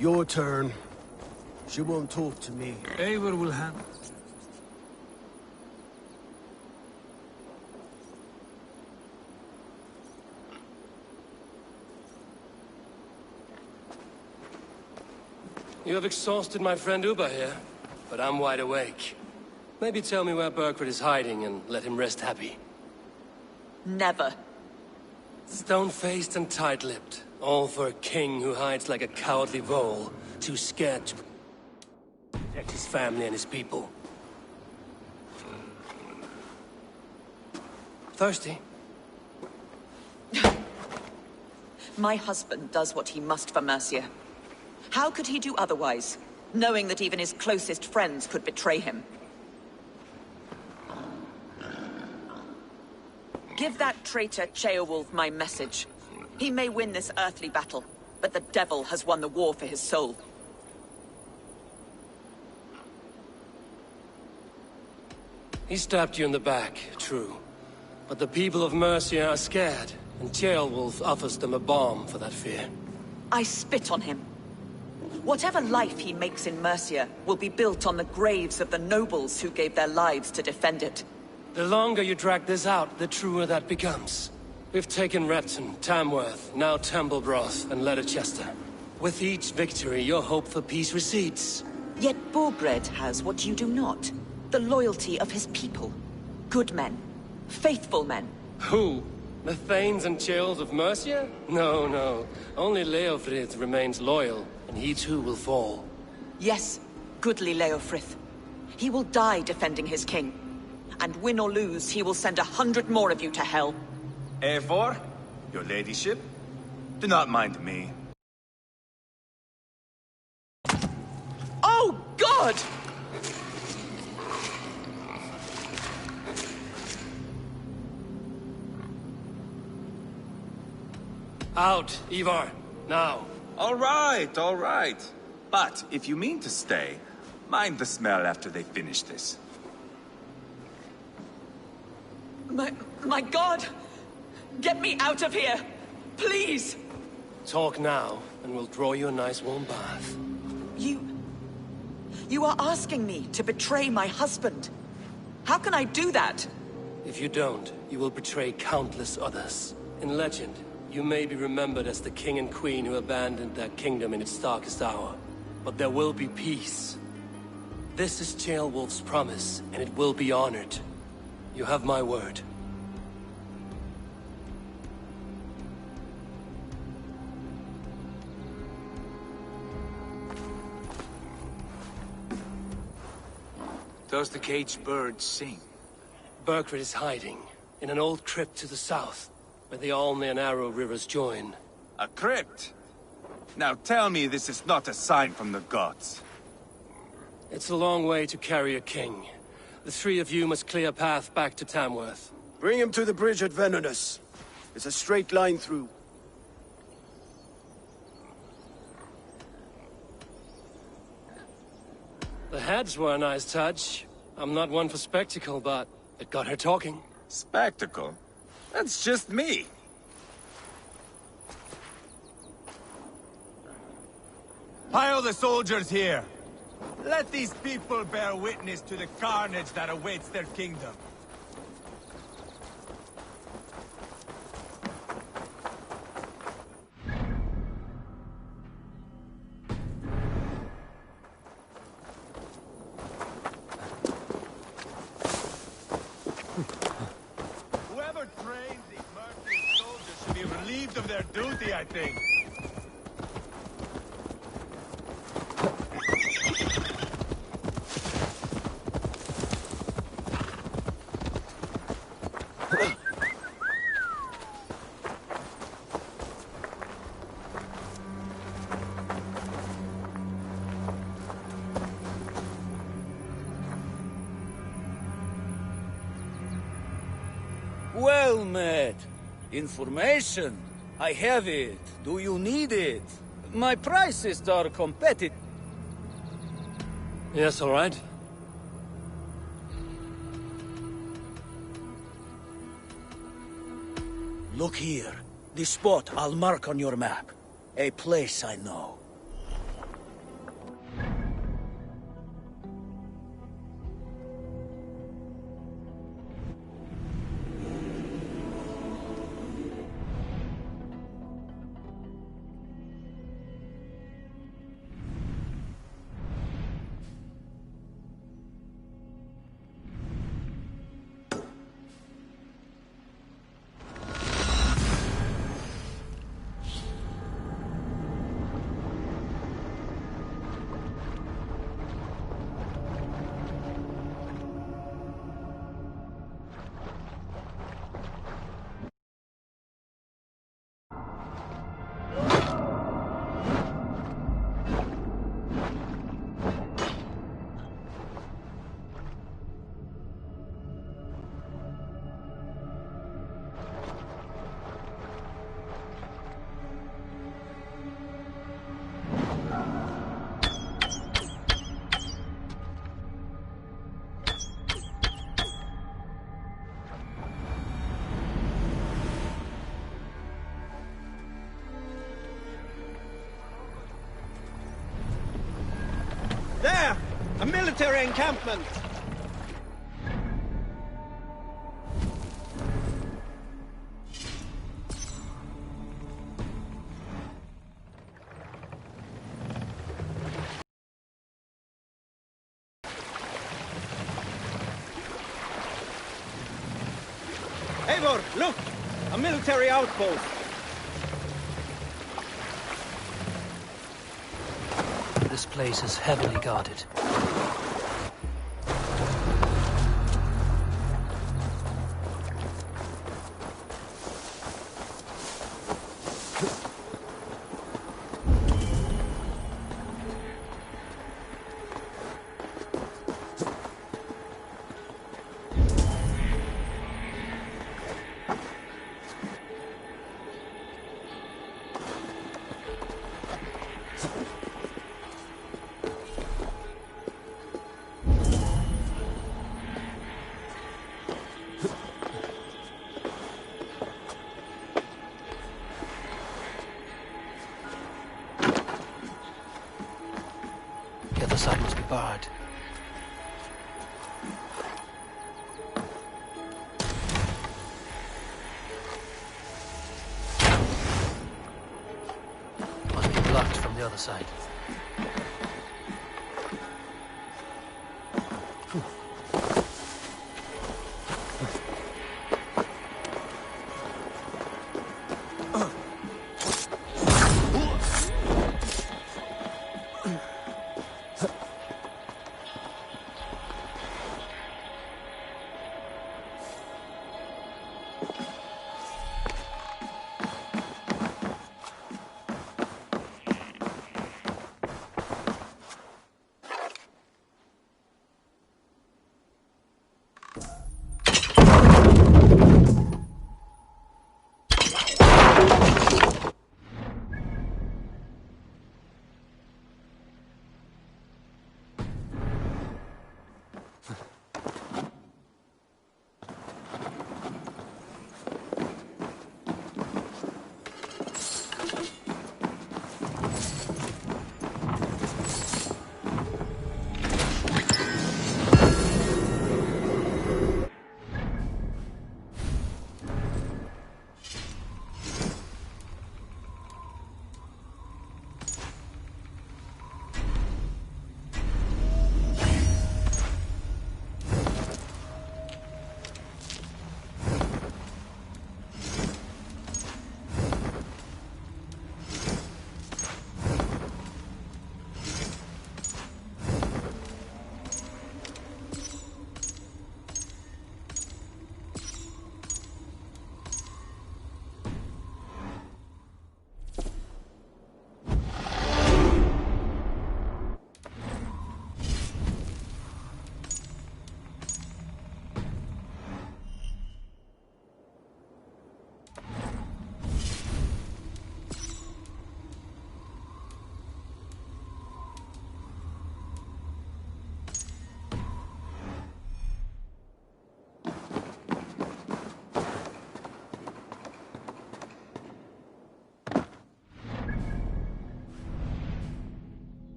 Your turn. She won't talk to me. Eivor will handle it. You have exhausted my friend Uber here, but I'm wide awake. Maybe tell me where Burkred is hiding and let him rest happy. Never. Stone-faced and tight-lipped. All for a king who hides like a cowardly vole, too scared to protect his family and his people. Thirsty? My husband does what he must for Mercia. How could he do otherwise, knowing that even his closest friends could betray him? Give that traitor Ceolwulf my message. He may win this earthly battle, but the devil has won the war for his soul. He stabbed you in the back, true. But the people of Mercia are scared, and Ceolwulf offers them a balm for that fear. I spit on him. Whatever life he makes in Mercia will be built on the graves of the nobles who gave their lives to defend it. The longer you drag this out, the truer that becomes. We've taken Repton, Tamworth, now Templebroth, and Letterchester. With each victory, your hope for peace recedes. Yet Burkred has what you do not. The loyalty of his people. Good men. Faithful men. Who? The Thanes and Chills of Mercia? No, no. Only Leofrith remains loyal, and he too will fall. Yes, goodly Leofrith. He will die defending his king. And win or lose, he will send 100 more of you to hell. Eivor, your ladyship, do not mind me. Oh, God! Out, Ivar, now. All right. But if you mean to stay, mind the smell after they finish this. My God! Get me out of here! Please! Talk now, and we'll draw you a nice warm bath. You are asking me to betray my husband. How can I do that? If you don't, you will betray countless others. In legend, you may be remembered as the king and queen who abandoned their kingdom in its darkest hour. But there will be peace. This is Ceolwulf's promise, and it will be honored. You have my word. Does the caged bird sing? Burkred is hiding in an old crypt to the south, where the Alne and Arrow rivers join. A crypt? Now tell me this is not a sign from the gods. It's a long way to carry a king. The three of you must clear a path back to Tamworth. Bring him to the bridge at Venonus. It's a straight line through. The heads were a nice touch. I'm not one for spectacle, but it got her talking. Spectacle? That's just me. Pile the soldiers here. Let these people bear witness to the carnage that awaits their kingdom. Whoever trains these mercenary soldiers should be relieved of their duty, I think. Well met. Information. I have it. Do you need it? My prices are competitive. Yes, all right. Look here. This spot I'll mark on your map. A place I know. military encampment! Eivor, look! A military outpost! This place is heavily guarded. The other side must be barred. Must be blocked from the other side.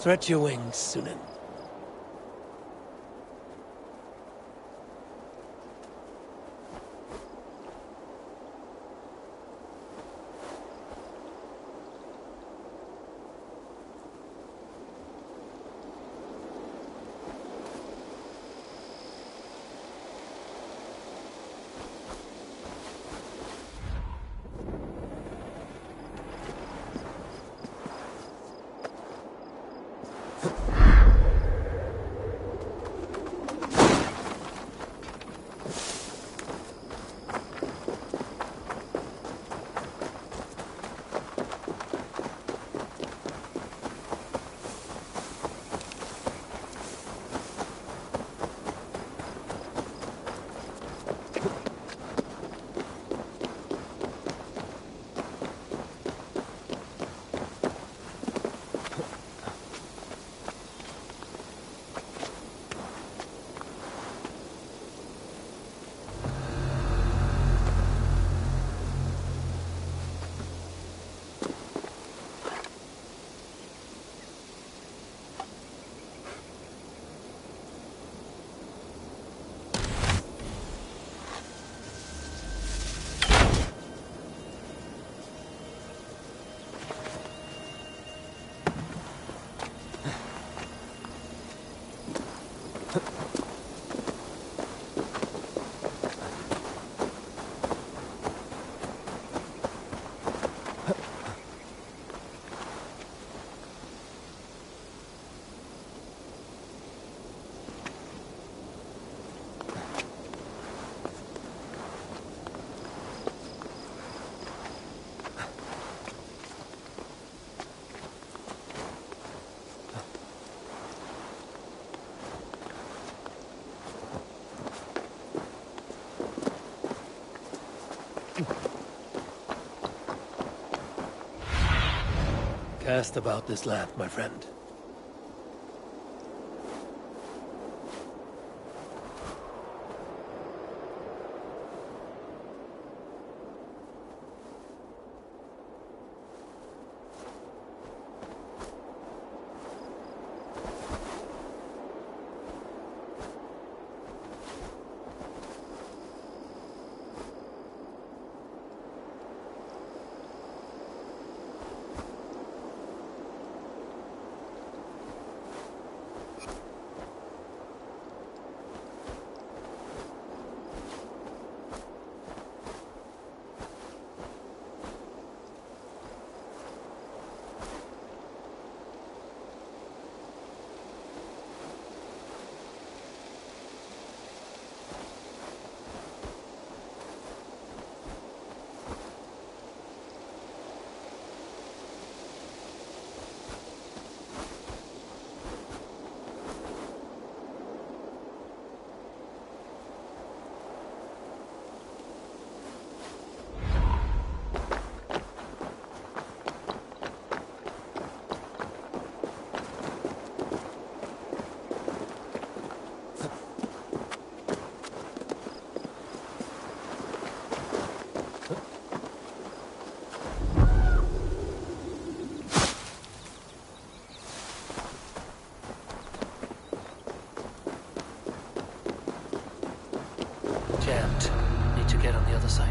Stretch your wings, Sunan. Cast about this land, my friend. Jammed. Need to get on the other side.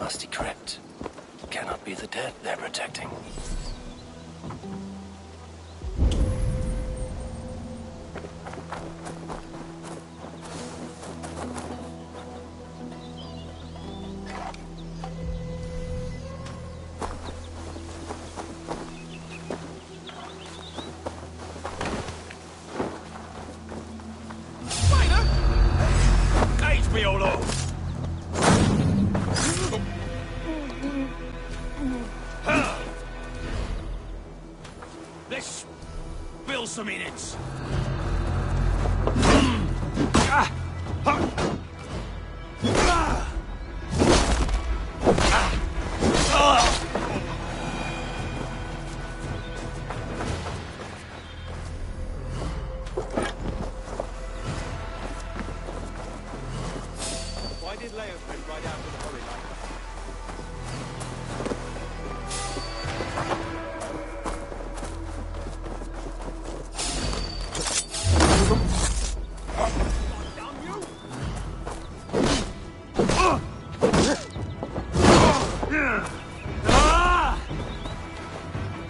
musty crypt. Cannot be the dead they're protecting. Let's spill some innards. Why did Leopold ride out with a hurry like that?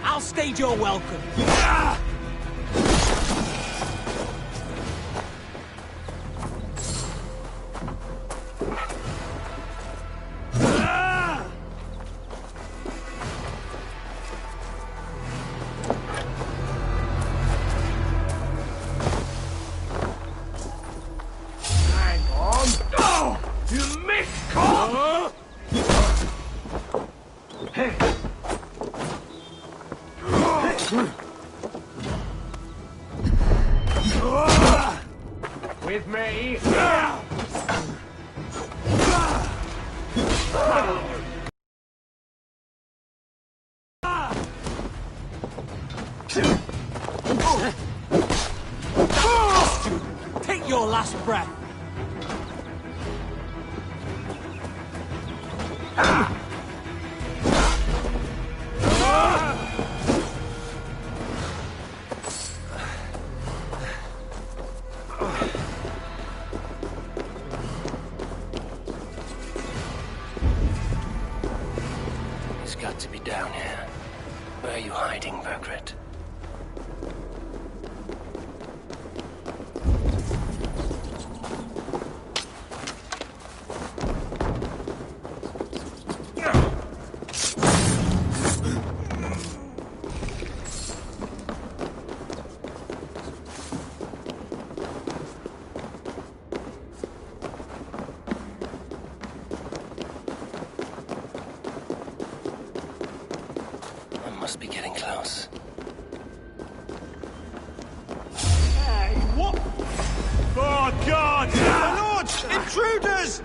I'll stage your welcome. Hang on. Oh, you missed, Cop! With me. Take your last breath. He's got to be down here. Where are you hiding, Bergret? I must be getting close. Hey, what? Oh, God! My lords! Intruders!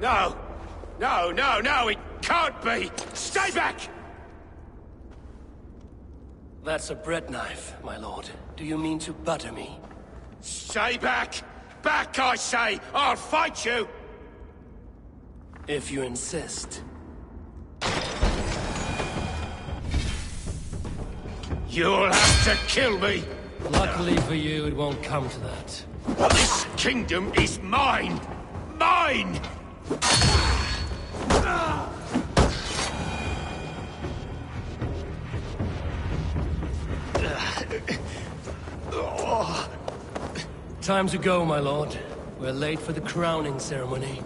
No! No, no, no, it can't be! Stay back! That's a bread knife, my lord. Do you mean to butter me? Stay back! Back, I say! I'll fight you! If you insist. You'll have to kill me! Luckily for you, it won't come to that. This kingdom is mine! Mine! Time to go, my lord. We're late for the crowning ceremony.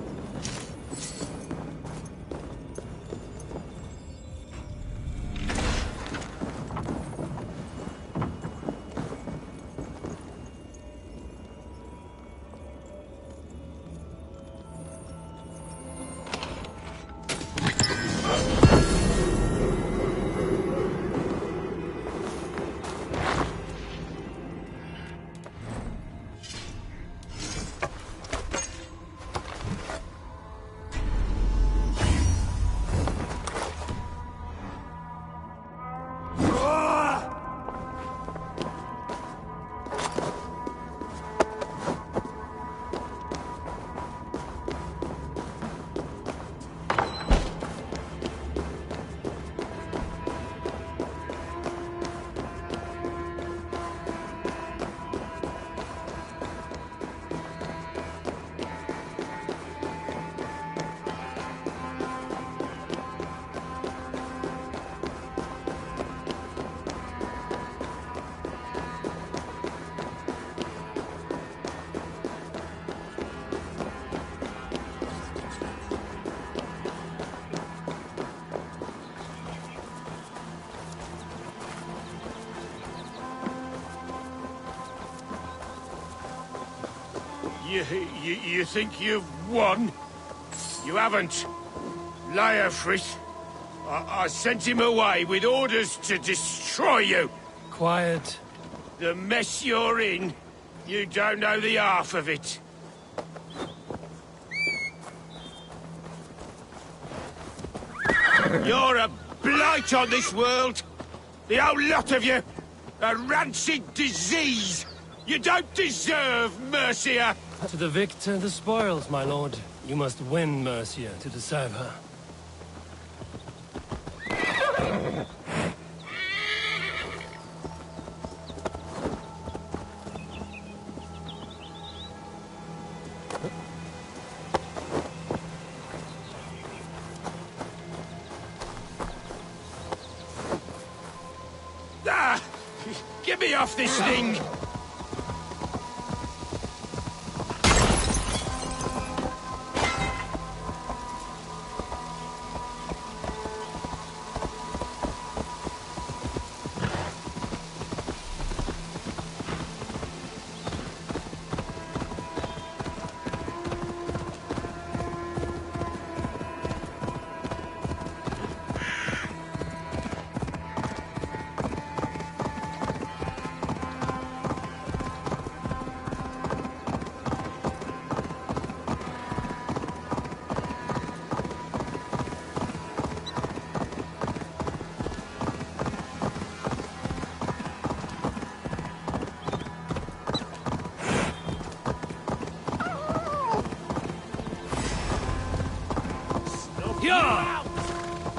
You think you've won? You haven't. Leofrith. I sent him away with orders to destroy you. Quiet. The mess you're in, you don't know the half of it. You're a blight on this world. The whole lot of you. A rancid disease. You don't deserve Mercia. To the victor, the spoils, my lord. You must win Mercia to deserve her. Get me off this thing!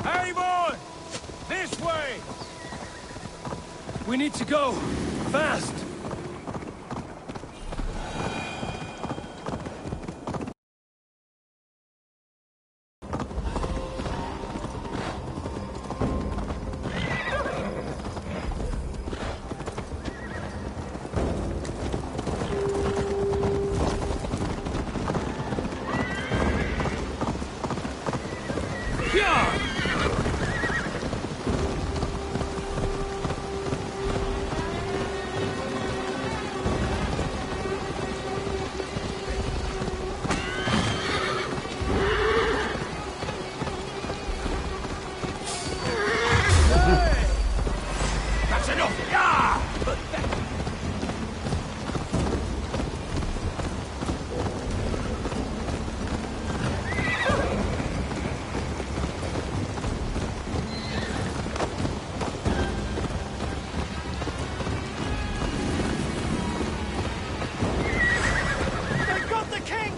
Hey, boy! This way! We need to go. Fast! That's enough! Yeah! They got the king!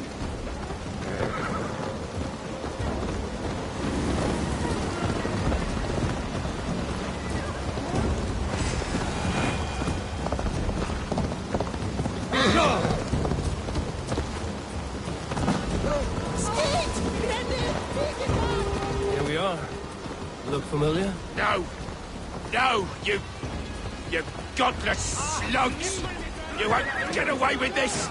Here we are. Look familiar? No! No, you godless slugs! You won't get away with this!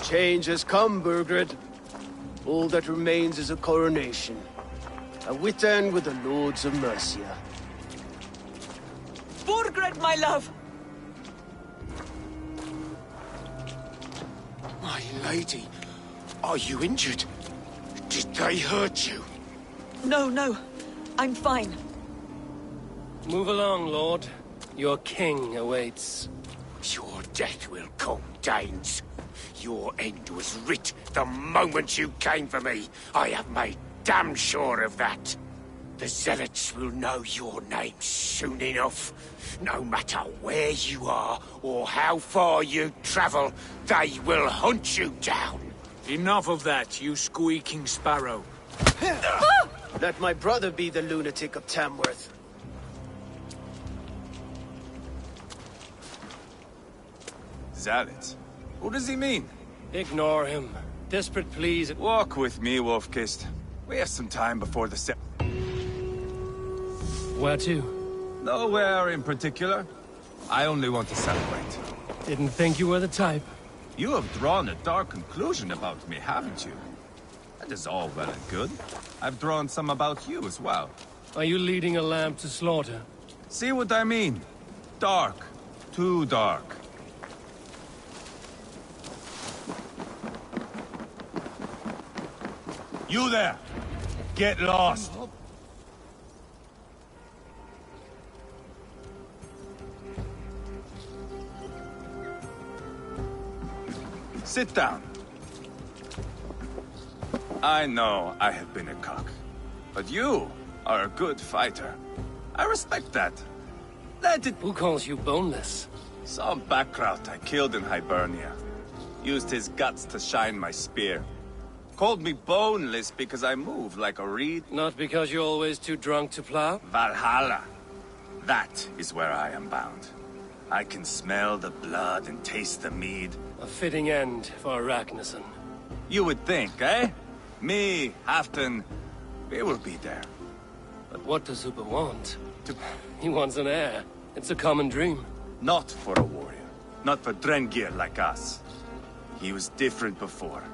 Change has come, Burgred. All that remains is a coronation. A witan with the Lords of Mercia. Burgred, my love! My lady, are you injured? Did they hurt you? No, no. I'm fine. Move along, Lord. Your king awaits. Your death will come, Danes. Your end was writ the moment you came for me. I have made damn sure of that. The Zealots will know your name soon enough. No matter where you are or how far you travel, they will hunt you down. Enough of that, you squeaking sparrow. Let my brother be the lunatic of Tamworth. Zealots? Who does he mean? Ignore him. Desperate pleas. Walk with me, Wolfkist. We have some time before the Where to? Nowhere in particular. I only want to celebrate. Didn't think you were the type. You have drawn a dark conclusion about me, haven't you? That is all well and good. I've drawn some about you as well. Are you leading a lamb to slaughter? See what I mean? Dark. Too dark. You there! Get lost! Sit down. I know I have been a cock, but you are a good fighter. I respect that. Let it... Who calls you boneless? Some backrout I killed in Hibernia. Used his guts to shine my spear. Called me boneless because I move like a reed. Not because you're always too drunk to plow? Valhalla. That is where I am bound. I can smell the blood and taste the mead. A fitting end for Ragnarsson. You would think, eh? Me, Halfdan, we will be there. But what does Uber want? He wants an heir. It's a common dream. Not for a warrior. Not for Drengir like us. He was different before.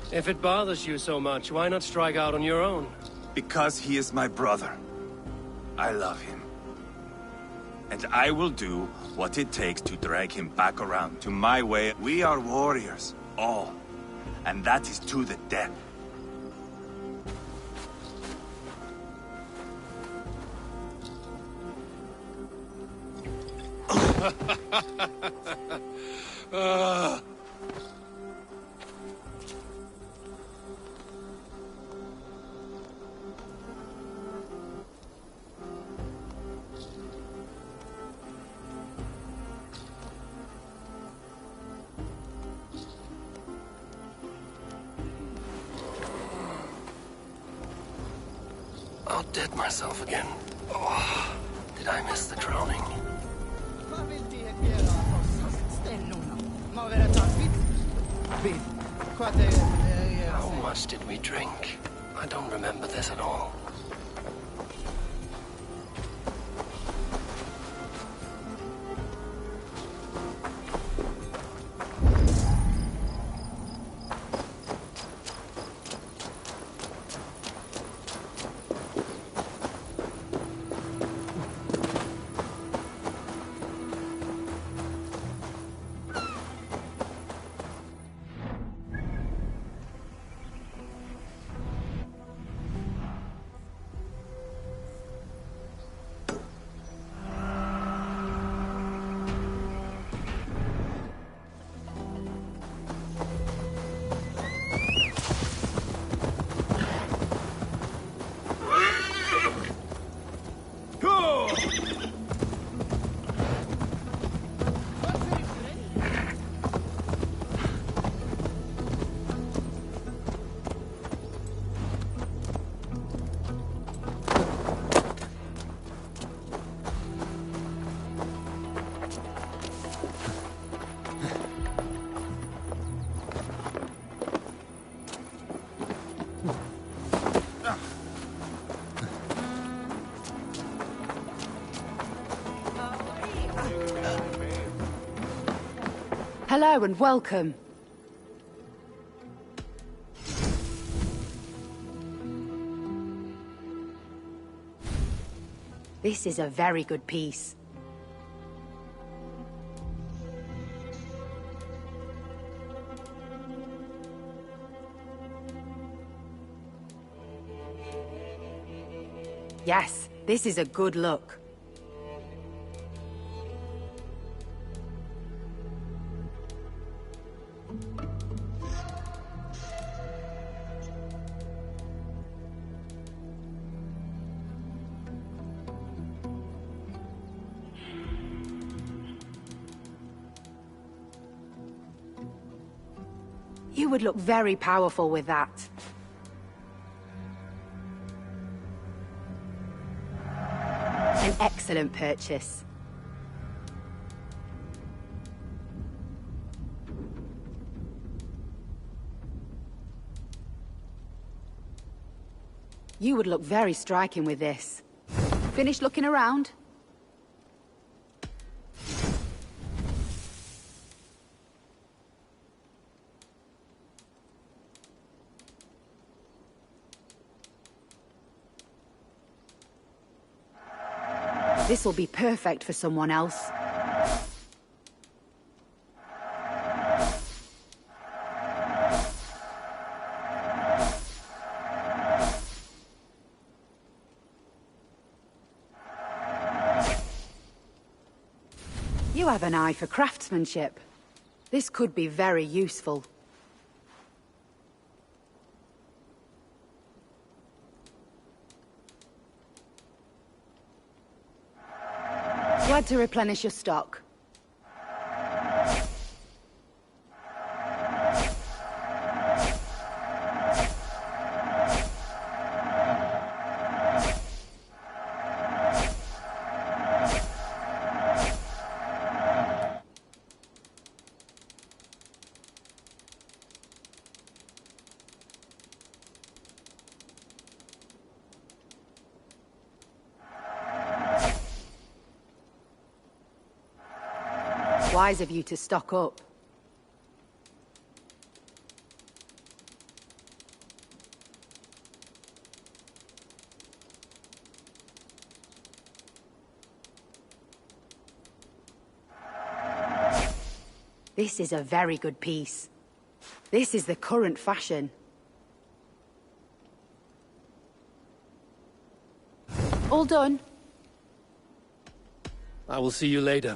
If it bothers you so much, why not strike out on your own? Because he is my brother. I love him. And I will do what it takes to drag him back around to my way. We are warriors, all. And that is to the death. Outdid myself again. Oh, did I miss the drowning? How much did we drink? I don't remember this at all. Hello and welcome. This is a very good piece. Yes, this is a good look. You would look very powerful with that. An excellent purchase. You would look very striking with this. Finished looking around? This will be perfect for someone else. You have an eye for craftsmanship. This could be very useful. Glad to replenish your stock. Wise of you to stock up. This is a very good piece. This is the current fashion. All done. I will see you later.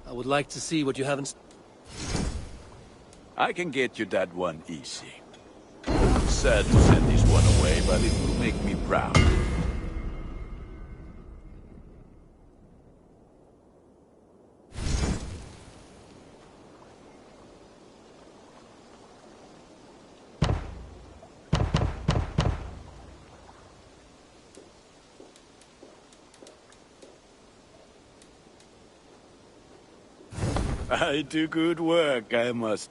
I would like to see what you haven't... I can get you that one easy. Sad to send this one away, but it will make me proud. I do good work, I must.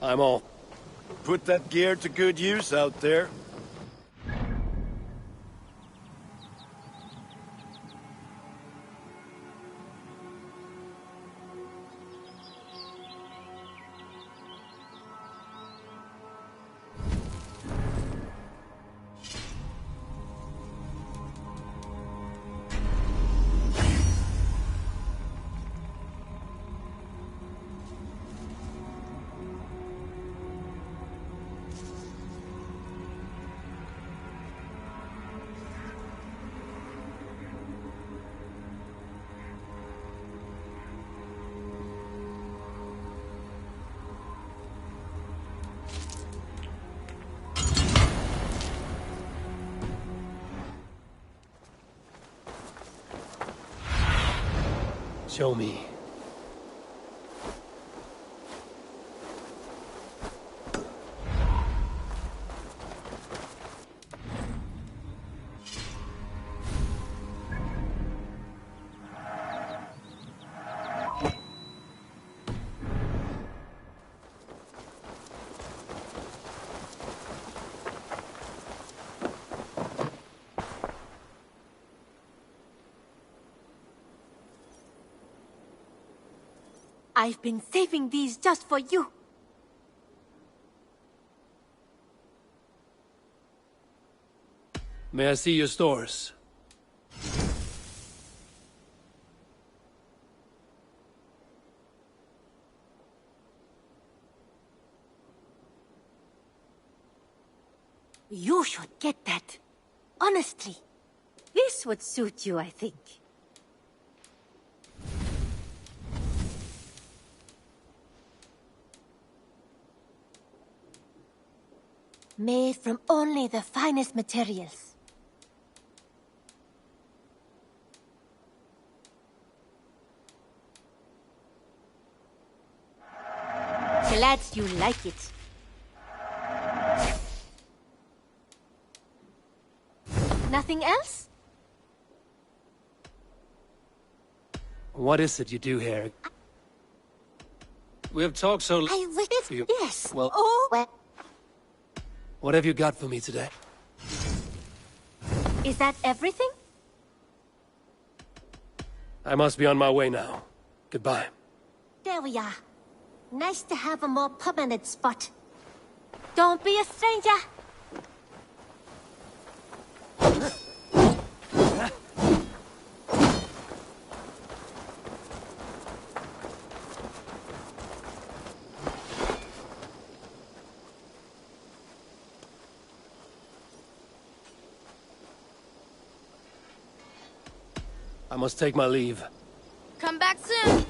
I'm all. Put that gear to good use out there. Show me. I've been saving these just for you. May I see your stores? You should get that. Honestly. This would suit you, I think. Made from only the finest materials. Glad you like it. Nothing else? What is it you do here? We have talked so... I wish... You... Yes. Well... Oh, well... What have you got for me today? Is that everything? I must be on my way now. Goodbye. There we are. Nice to have a more permanent spot. Don't be a stranger. I must take my leave. Come back soon.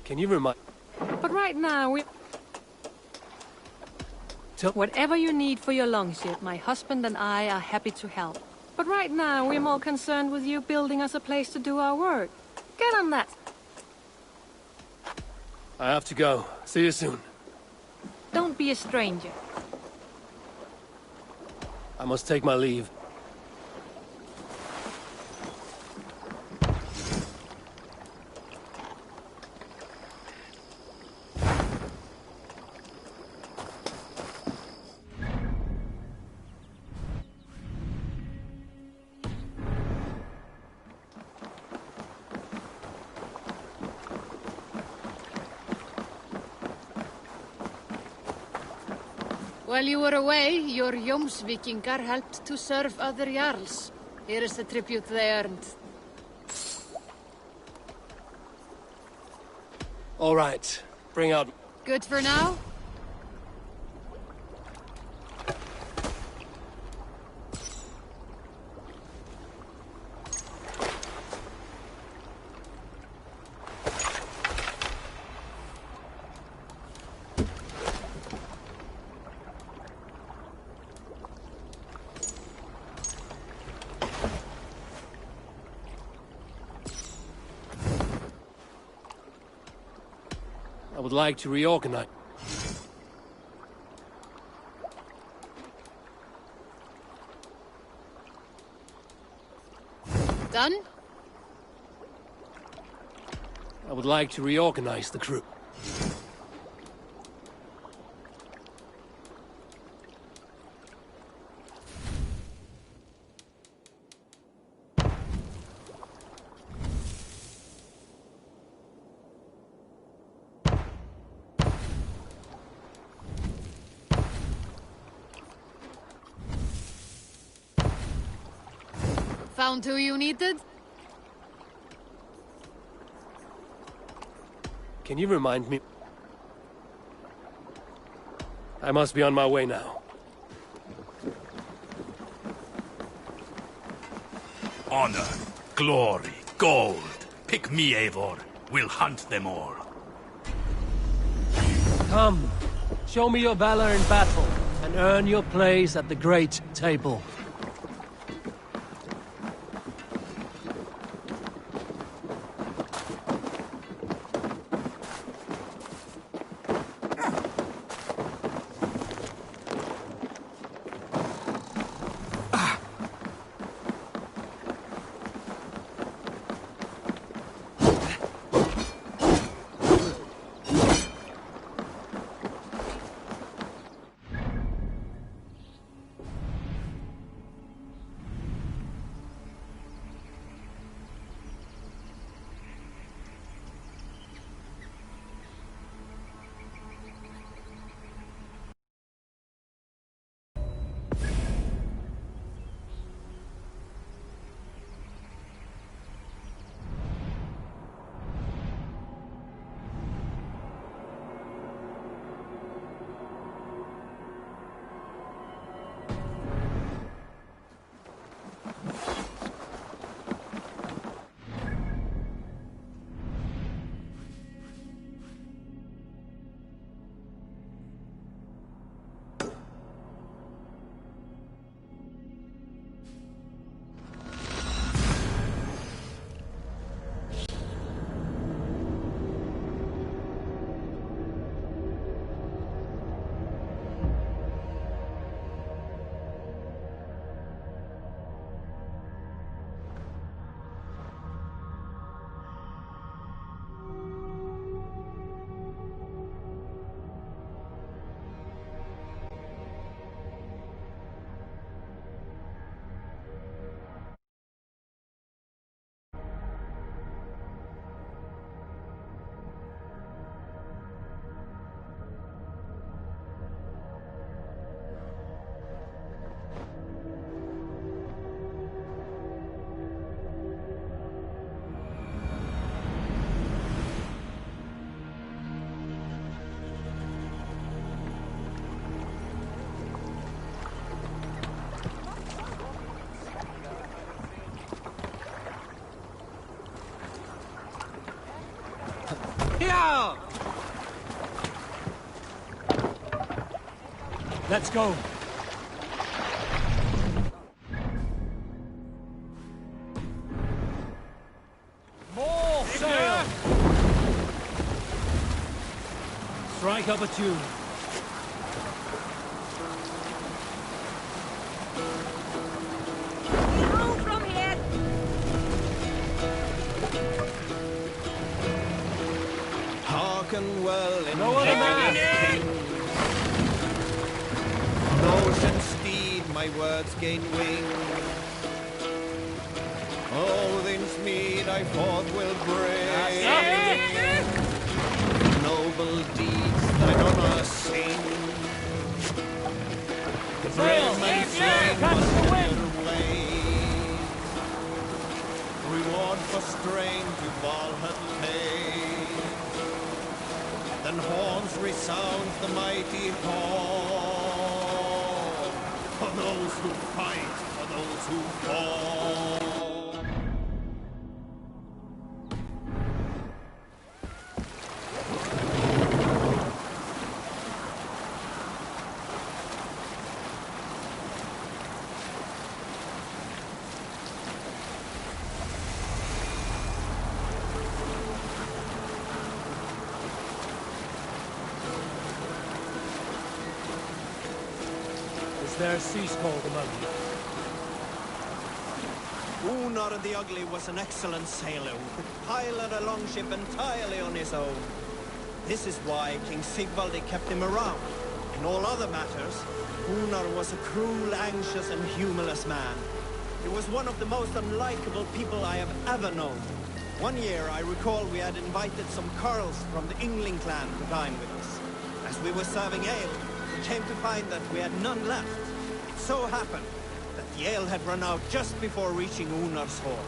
Can you remind... But right now, we... Whatever you need for your longship, my husband and I are happy to help. But right now, we're more concerned with you building us a place to do our work. Get on that. I have to go. See you soon. Don't be a stranger. I must take my leave. While you were away, your Jómsvíkingar helped to serve other Jarls. Here is the tribute they earned. All right. Bring out... Good for now? would like to reorganize... Done? I would like to reorganize the crew. Found who you needed? Can you remind me? I must be on my way now. Honor, glory, gold. Pick me, Eivor. We'll hunt them all. Come, show me your valor in battle, and earn your place at the great table. Let's go. More sail. Strike up a tune. From here. Hearken well in No other man. Ocean steed, my words gain wing. Odin's mead I forth will bring. Noble deeds thine honor sing. The brave men slain must never wane. Reward for strain to Valhalla pay. Then horns resound the mighty horn. For those who fight, for those who fall. Is there a sea scald among you? Unar the Ugly was an excellent sailor who could pilot a longship entirely on his own. This is why King Sigvaldi kept him around. In all other matters, Unar was a cruel, anxious, and humorless man. He was one of the most unlikable people I have ever known. One year, I recall we had invited some Carls from the Yngling clan to dine with us. As we were serving ale, we came to find that we had none left. It so happened that the ale had run out just before reaching Unar's hall.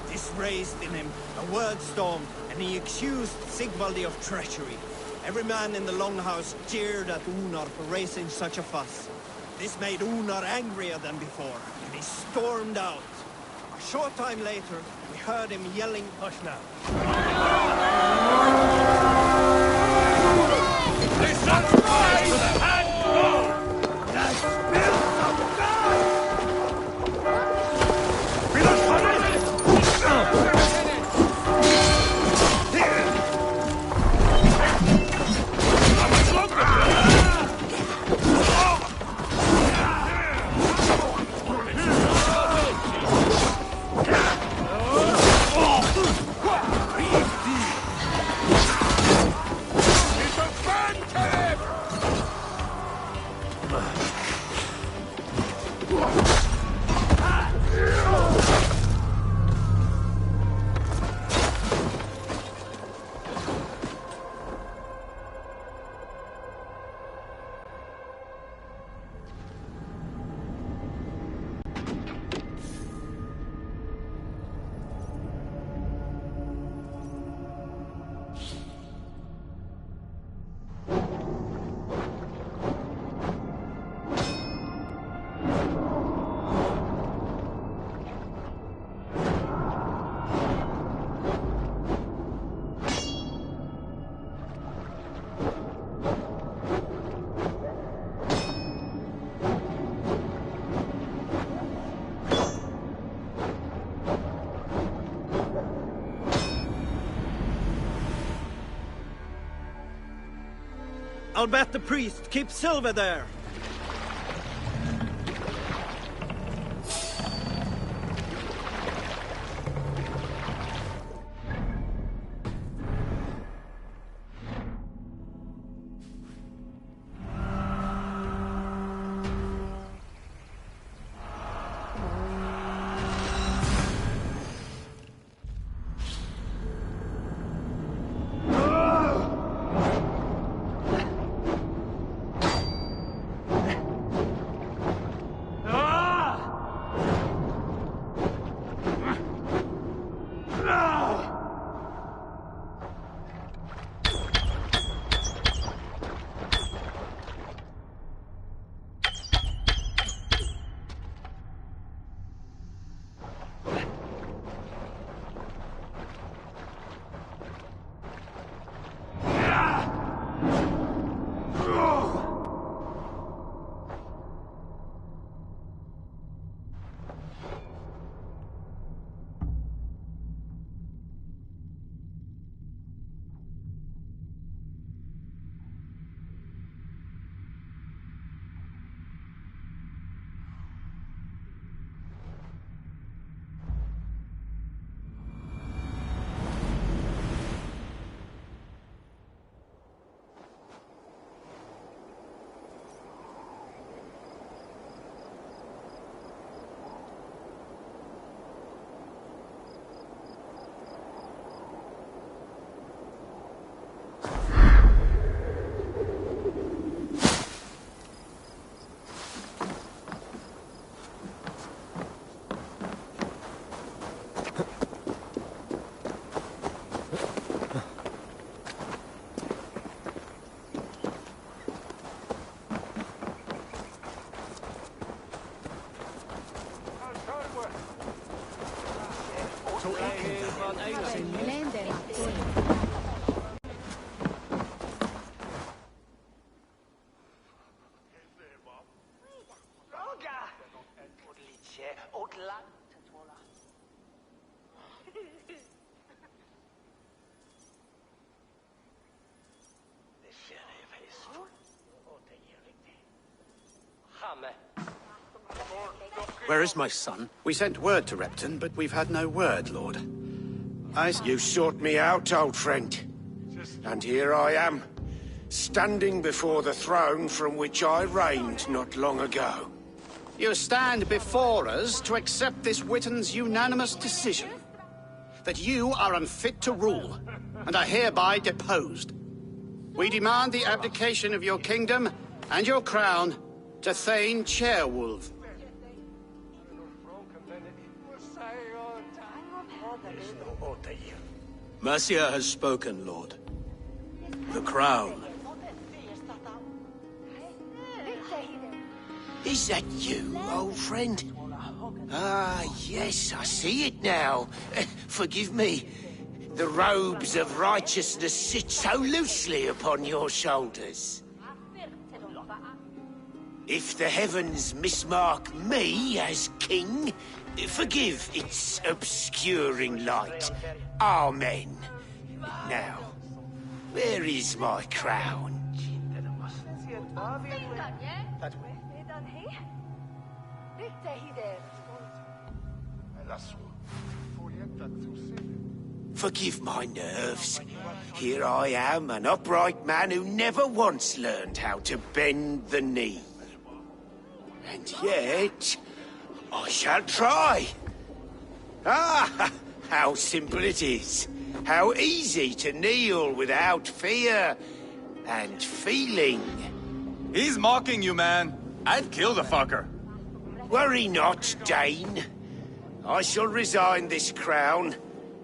This raised in him a word storm, and he accused Sigvaldi of treachery. Every man in the Longhouse jeered at Unar for raising such a fuss. This made Unar angrier than before, and he stormed out. A short time later, we heard him yelling, "Hush now." Listen, rise and go! The spills of God! Be the I'll bet the priest keeps silver there. Amen. Where is my son? We sent word to Repton, but we've had no word, Lord. You sought me out, old friend. And here I am, standing before the throne from which I reigned not long ago. You stand before us to accept this Witten's unanimous decision. That you are unfit to rule, and are hereby deposed. We demand the abdication of your kingdom and your crown to Thane Chairwolf. Mercia has spoken, Lord. The crown. Is that you, old friend? Ah, yes, I see it now. Forgive me. The robes of righteousness sit so loosely upon your shoulders. If the heavens mismark me as king, forgive its obscuring light. Amen. Now, where is my crown? Forgive my nerves. Here I am, an upright man who never once learned how to bend the knee. And yet, I shall try. Ah, how simple it is. How easy to kneel without fear and feeling. He's mocking you, man. I'd kill the fucker. Worry not, Dane. I shall resign this crown,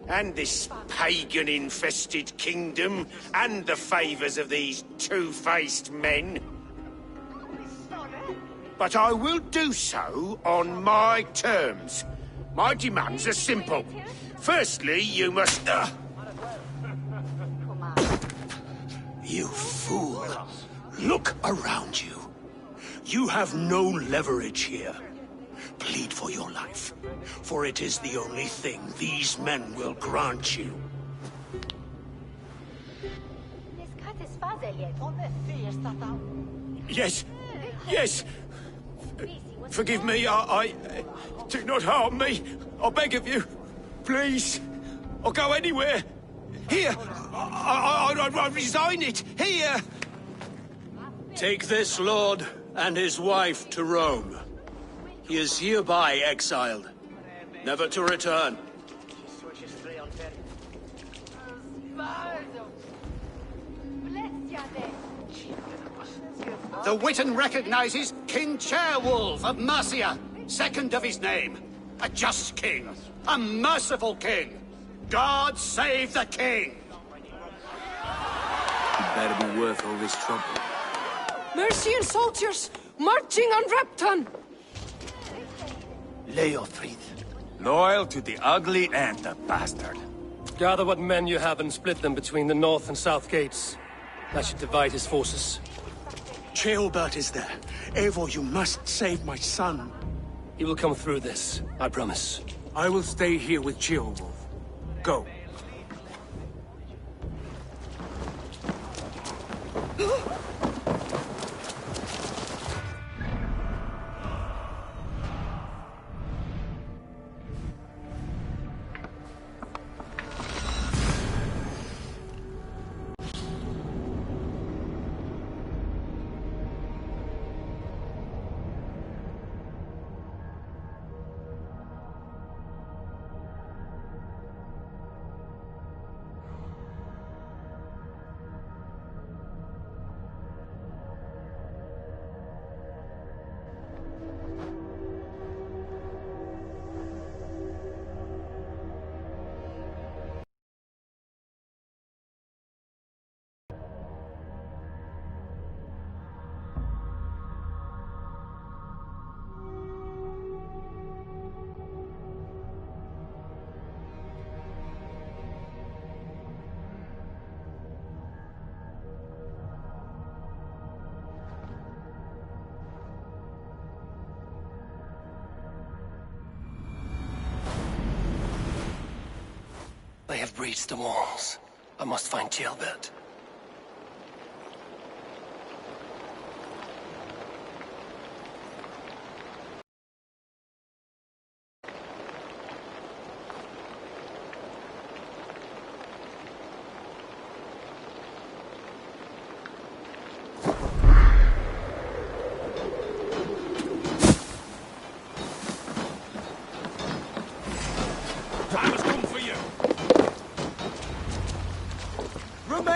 and this pagan-infested kingdom, and the favors of these two-faced men. But I will do so on my terms. My demands are simple. Firstly, you must... You fool. Look around you. You have no leverage here. Plead for your life, for it is the only thing these men will grant you. Yes, yes. Forgive me, I... Do not harm me. I beg of you. Please. I'll go anywhere. Here. I resign it. Here. Take this lord and his wife to Rome. He is hereby exiled, never to return. The Witten recognizes King Chairwolf of Mercia, second of his name. A just king, a merciful king. God save the king! It better be worth all this trouble. Mercian soldiers, marching on Repton! Leofrid. Loyal to the ugly and the bastard. Gather what men you have and split them between the north and south gates. I should divide his forces. Ceolbert is there. Eivor, you must save my son. He will come through this, I promise. I will stay here with Ceolwolf. Go. They have breached the walls. I must find Ceolbert.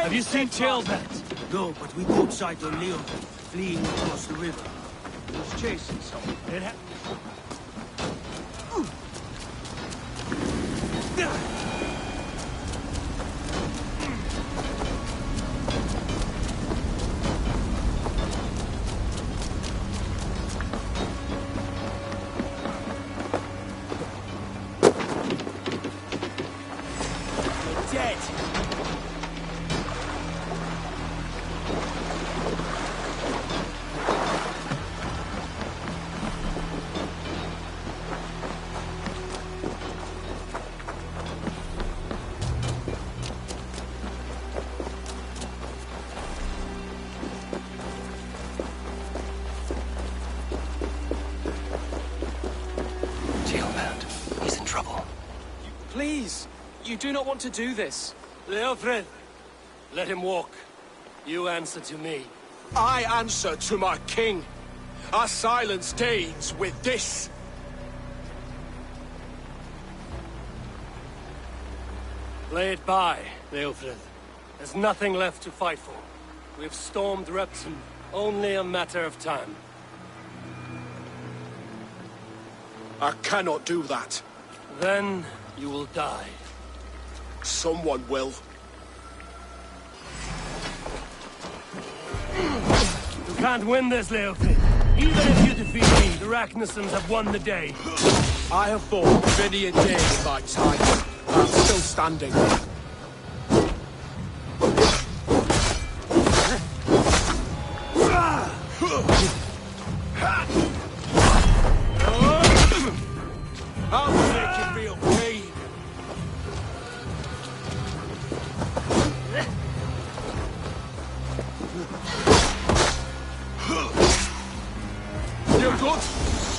Have you seen Tailbent? No, but we caught sight of Leon fleeing across the river. He was chasing someone. Please! You do not want to do this. Leofred, let him walk. You answer to me. I answer to my king. Our silence deeds with this. Lay it by, Leofred. There's nothing left to fight for. We've stormed Repton. Only a matter of time. I cannot do that. Then you will die. Someone will. You can't win this, Leofrid. Even if you defeat me, the Ragnarsons have won the day. I have fought many a day in my time. I'm still standing. I'll make you feel pain. You're good,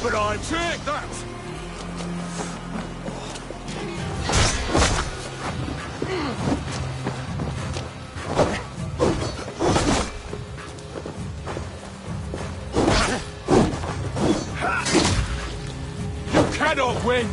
but I take that. You cannot win.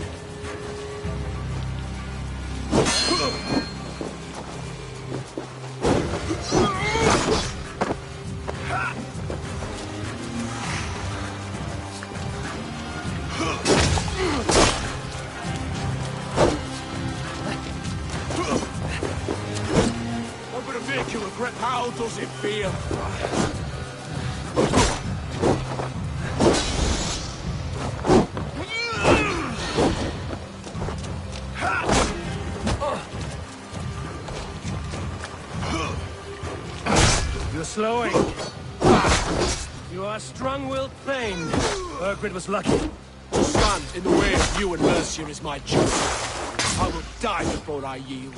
I'm gonna make you regret how does it feel. You're slowing. You are strong-willed thane. Urgrid was lucky. To stand in the way of you and Mercia is my duty. I will die before I yield.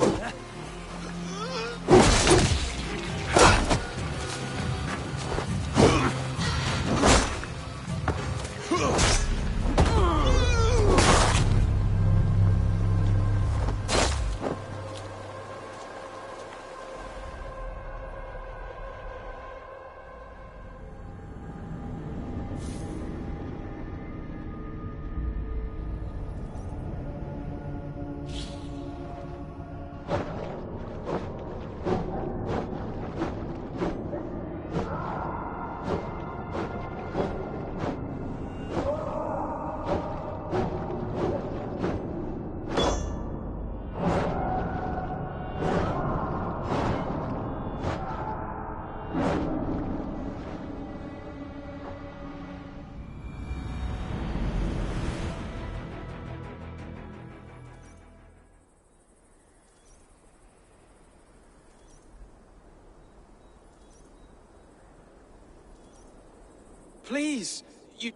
Please, you...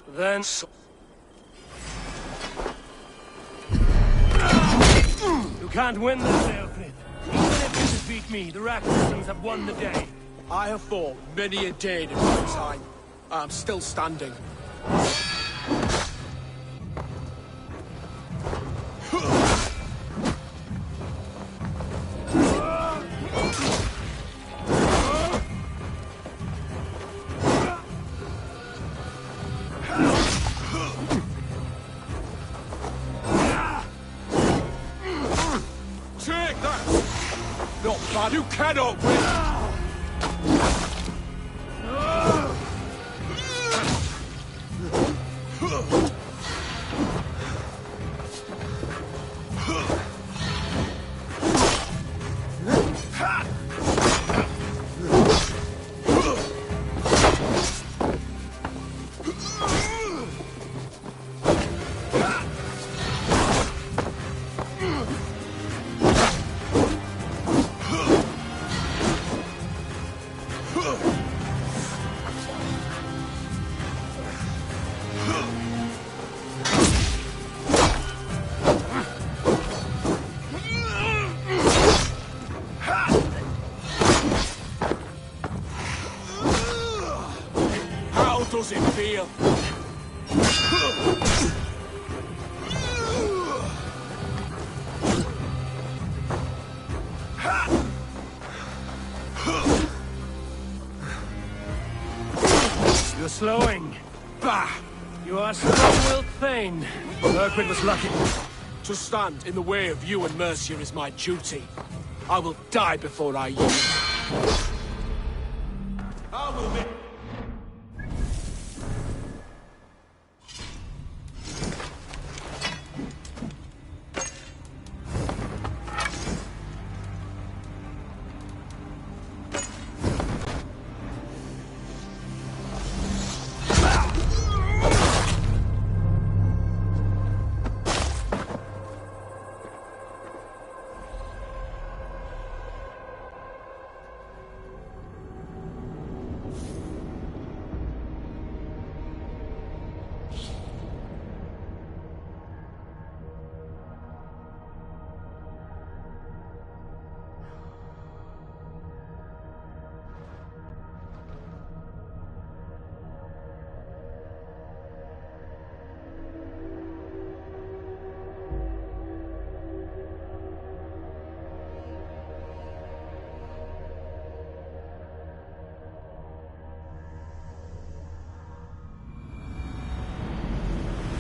then... You can't win this, Leofrid. Even if you defeat me, the Ragnarsons have won the day. I have fought many a day in my time. I'm still standing. Take that! Not but you cannot win! Does it feel? You're slowing. Bah! You are strong-willed Thane. Urquhart was lucky. To stand in the way of you and Mercia is my duty. I will die before I yield. I will be...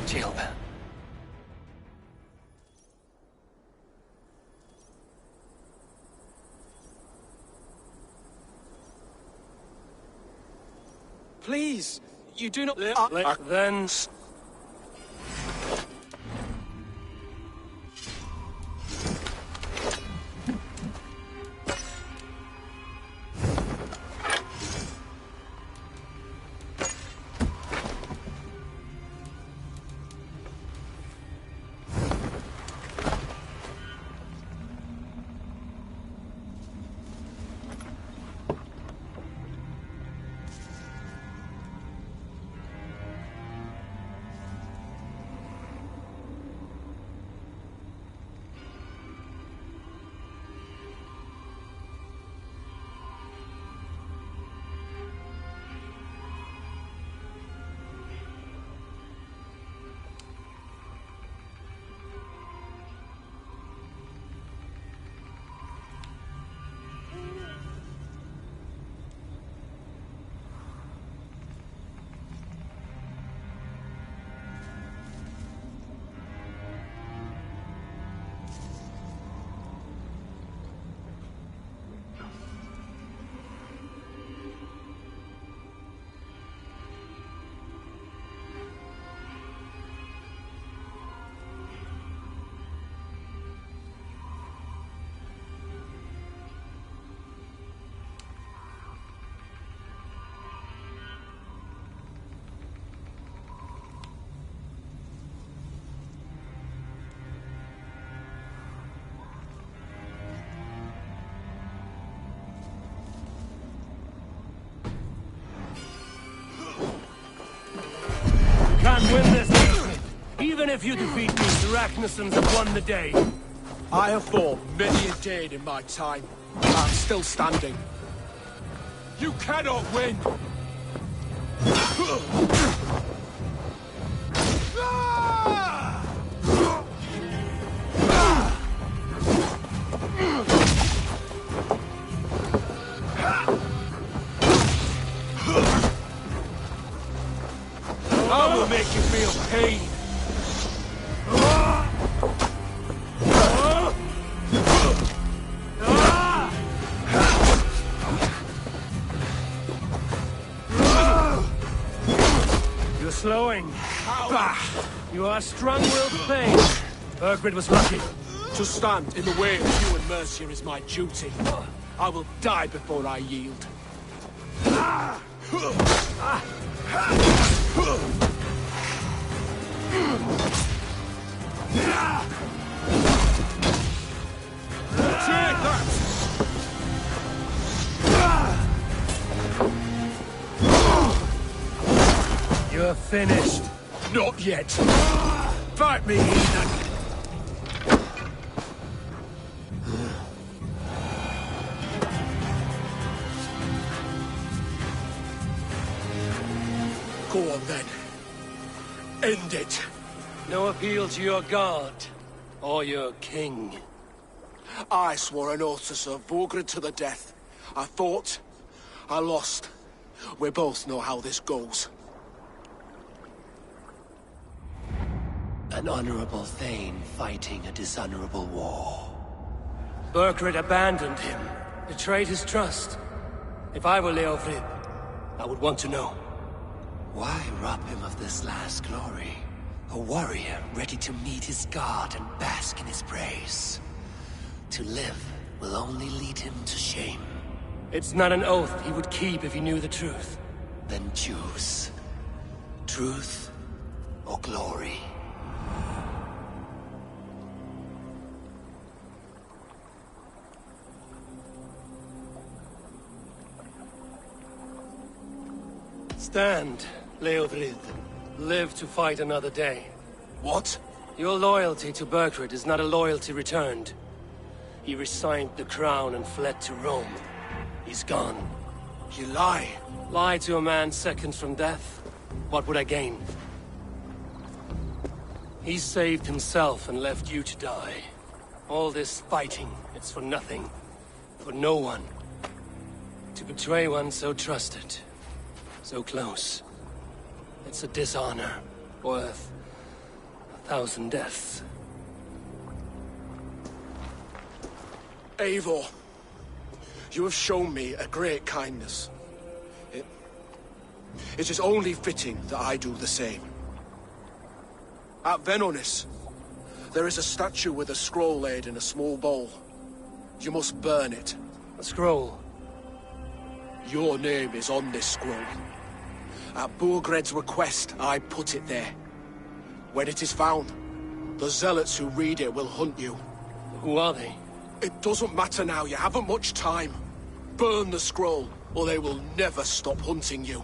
Jailbell. Please, you do not... Then... Can't win this. Even if you defeat me, the Ragnarsons have won the day. I have fought many a day in my time. I'm still standing. You cannot win! I will make you feel pain. slowing. Bah! You are strong-willed thing. Burgred was lucky. To stand in the way of you and Mercia is my duty. I will die before I yield. You're finished. Not yet. Fight me, heathen. Go on then. End it. No appeal to your god or your king. I swore an oath to serve Borgred to the death. I fought. I lost. We both know how this goes. An honorable Thane fighting a dishonorable war. Burgred abandoned him, betrayed his trust. If I were Leofrid, I would want to know. Why rob him of this last glory? A warrior ready to meet his god and bask in his praise. To live will only lead him to shame. It's not an oath he would keep if he knew the truth. Then choose. Truth or glory. Stand, Leofrid. Live to fight another day. What? Your loyalty to Burgred is not a loyalty returned. He resigned the crown and fled to Rome. He's gone. You lie. Lie to a man seconds from death? What would I gain? He saved himself and left you to die. All this fighting, it's for nothing. For no one. To betray one so trusted. So close. It's a dishonor, worth 1,000 deaths. Eivor, you have shown me a great kindness. It is only fitting that I do the same. At Venonis, there is a statue with a scroll laid in a small bowl. You must burn it. A scroll? Your name is on this scroll. At Burgred's request, I put it there. When it is found, the zealots who read it will hunt you. Who are they? It doesn't matter now, you haven't much time. Burn the scroll, or they will never stop hunting you.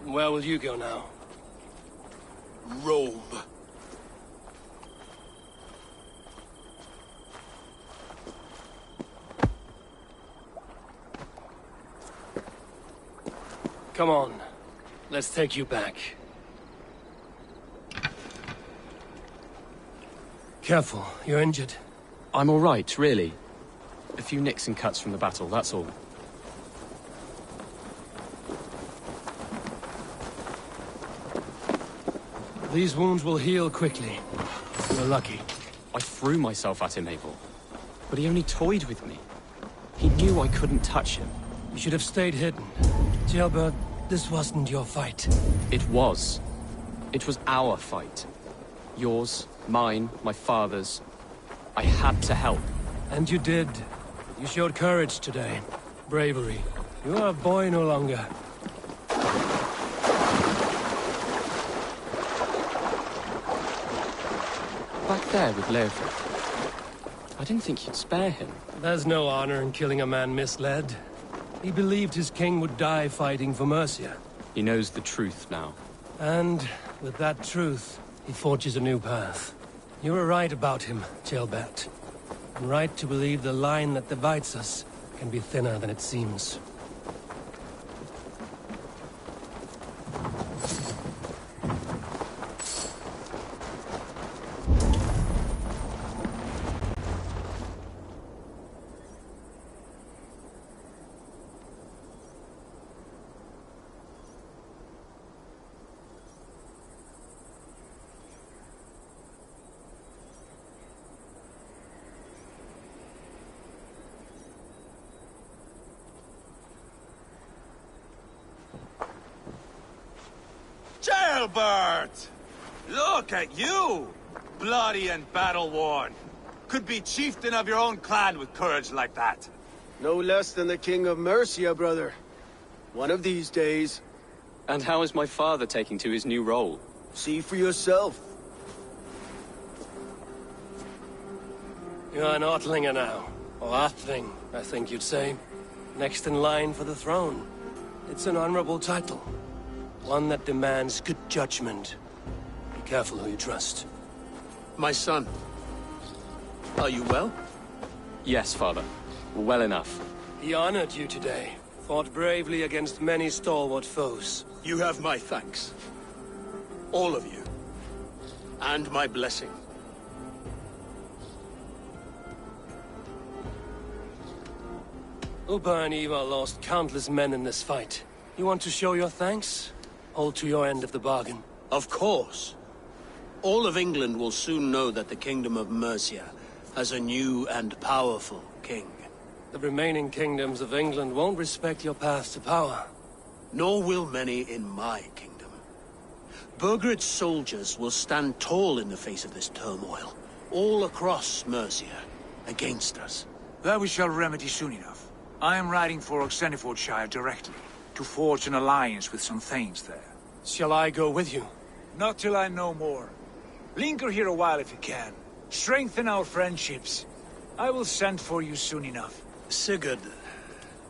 Where will you go now? Rome. Come on. Let's take you back. Careful, you're injured. I'm all right, really. A few nicks and cuts from the battle, that's all. These wounds will heal quickly. You're lucky. I threw myself at him, Abel. But he only toyed with me. He knew I couldn't touch him. You should have stayed hidden. Jailbird, this wasn't your fight. It was. It was our fight. Yours, mine, my father's. I had to help. And you did. You showed courage today. Bravery. You are a boy no longer. Back there with Leofrid. I didn't think you'd spare him. There's no honor in killing a man misled. He believed his king would die fighting for Mercia. He knows the truth now. And with that truth, he forges a new path. You were right about him, Jailbert. And right to believe the line that divides us can be thinner than it seems. Ceolbert! Look at you! Bloody and battle-worn. Could be chieftain of your own clan with courage like that. No less than the King of Mercia, brother. One of these days. And how is my father taking to his new role? See for yourself. You're an Ortlinger now. Or Athling, I think you'd say. Next in line for the throne. It's an honorable title. One that demands good judgment. Be careful who you trust. My son. Are you well? Yes, father. Well enough. He honored you today. Fought bravely against many stalwart foes. You have my thanks. All of you. And my blessing. Upa and Eva lost countless men in this fight. You want to show your thanks? Hold to your end of the bargain. Of course. All of England will soon know that the Kingdom of Mercia has a new and powerful king. The remaining kingdoms of England won't respect your path to power. Nor will many in my kingdom. Burgred's soldiers will stand tall in the face of this turmoil, all across Mercia, against us. That we shall remedy soon enough. I am riding for Oxenfordshire directly, to forge an alliance with some thanes there. Shall I go with you? Not till I know more. Linger here a while if you can. Strengthen our friendships. I will send for you soon enough. Sigurd,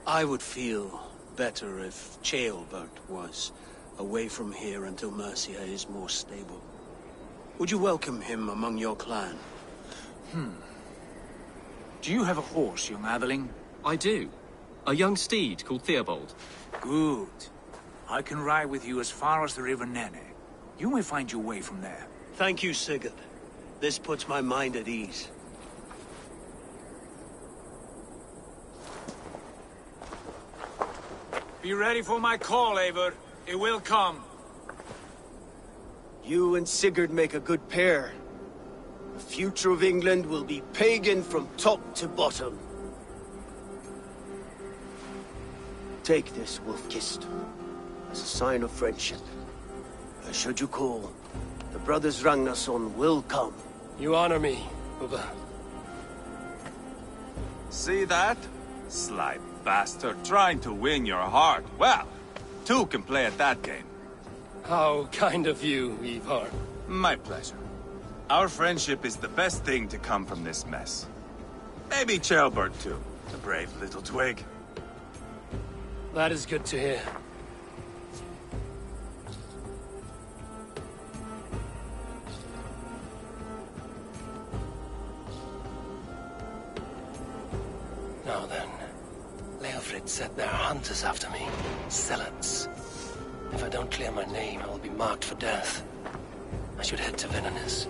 I would feel better if Ceolbert was away from here until Mercia is more stable. Would you welcome him among your clan? Do you have a horse, young Atheling? I do. A young steed called Theobald. Good. I can ride with you as far as the River Nene. You may find your way from there. Thank you, Sigurd. This puts my mind at ease. Be ready for my call, Eivor. It will come. You and Sigurd make a good pair. The future of England will be pagan from top to bottom. Take this, Wolf-Kissed, as a sign of friendship. Should you call, the brothers Ragnarsson will come. You honor me, Uba. See that? Sly bastard, trying to win your heart. Well, two can play at that game. How kind of you, Ivar. My pleasure. Our friendship is the best thing to come from this mess. Maybe Ceolbert too, the brave little twig. That is good to hear. Now then, Leofrid said there are hunters after me. Zealots. If I don't clear my name, I will be marked for death. I should head to Venenis.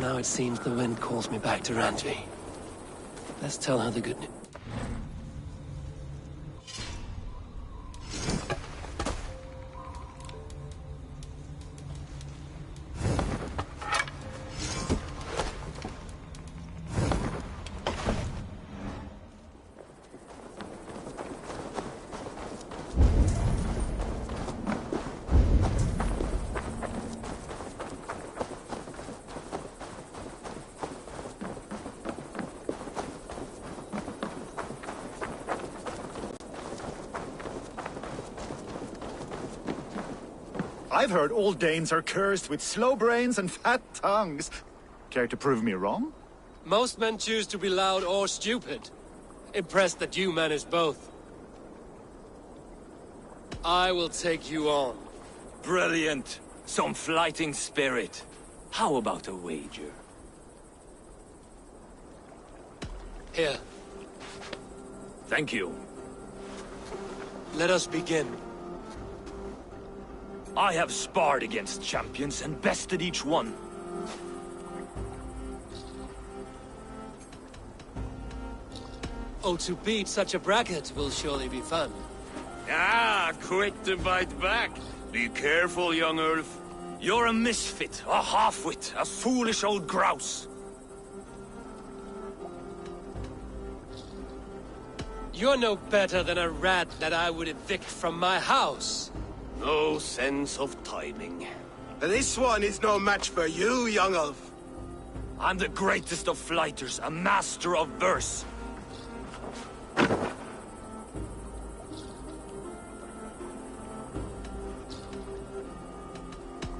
Now it seems the wind calls me back to Randvi. Let's tell her the good news. I've heard all Danes are cursed with slow brains and fat tongues. Care to prove me wrong? Most men choose to be loud or stupid. Impressed that you manage both. I will take you on. Brilliant. Some fighting spirit. How about a wager? Here. Thank you. Let us begin. I have sparred against champions and bested each one. Oh, to beat such a bracket will surely be fun. Ah, quick to bite back. Be careful, young Ulf. You're a misfit, a half-wit, a foolish old grouse. You're no better than a rat that I would evict from my house. No sense of timing. This one is no match for you, young elf. I'm the greatest of flighters, a master of verse.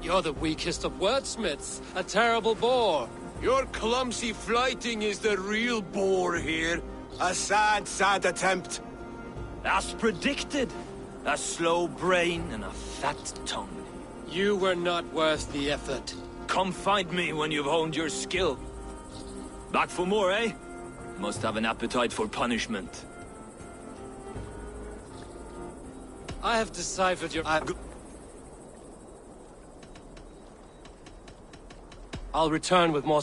You're the weakest of wordsmiths, a terrible bore. Your clumsy flighting is the real bore here. A sad, sad attempt. As predicted. A slow brain and a fat tongue. You were not worth the effort. Come find me when you've honed your skill. Back for more, eh? Must have an appetite for punishment. I have deciphered your... I'll return with more...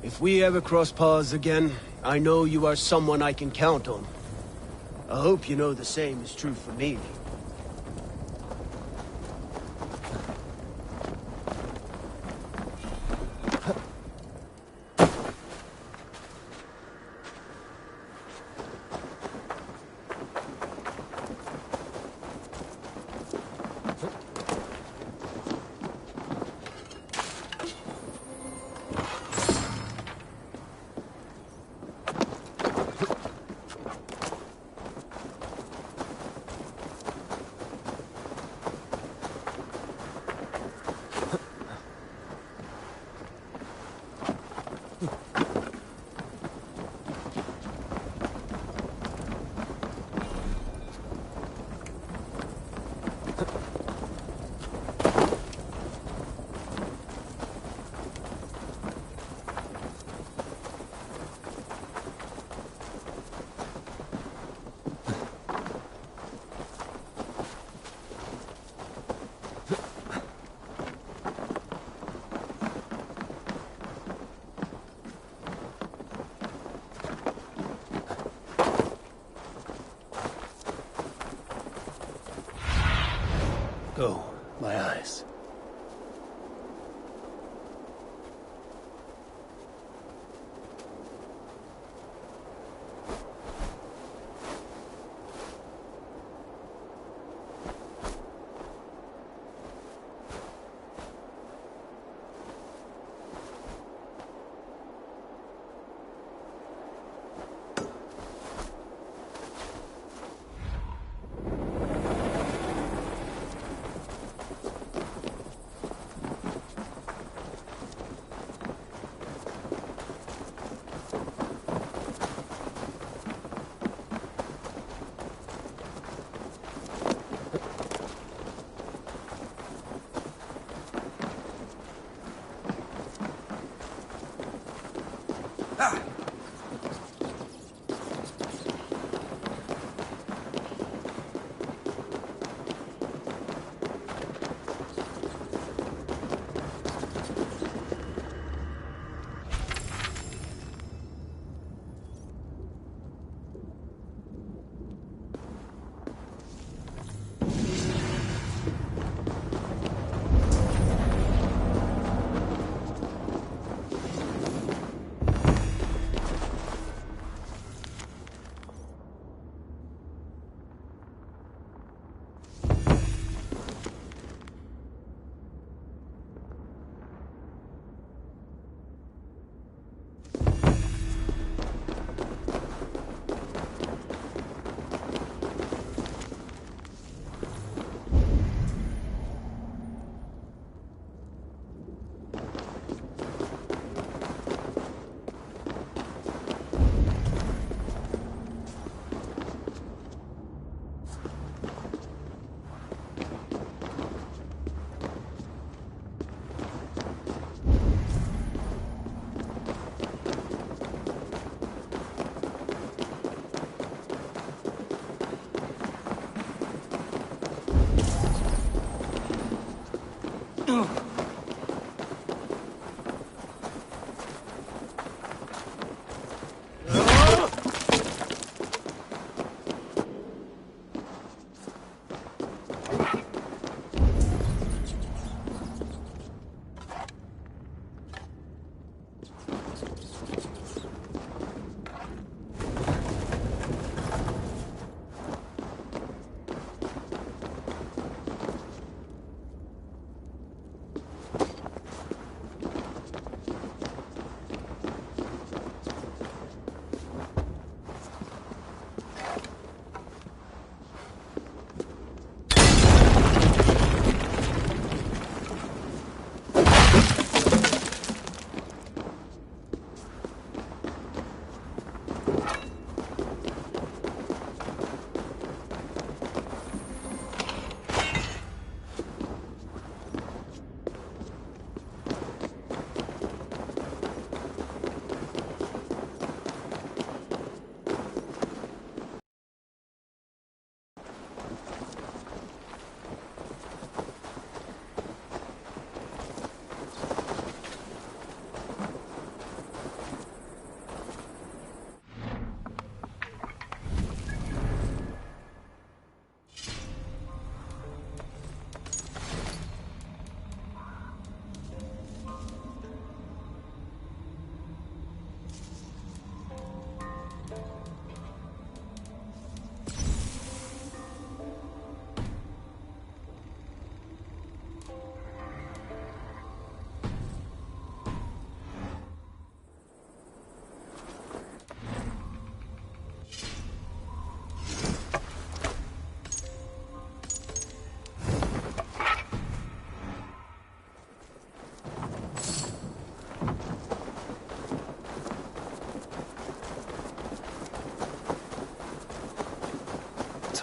If we ever cross paths again, I know you are someone I can count on. I hope you know the same is true for me. Go, my eyes.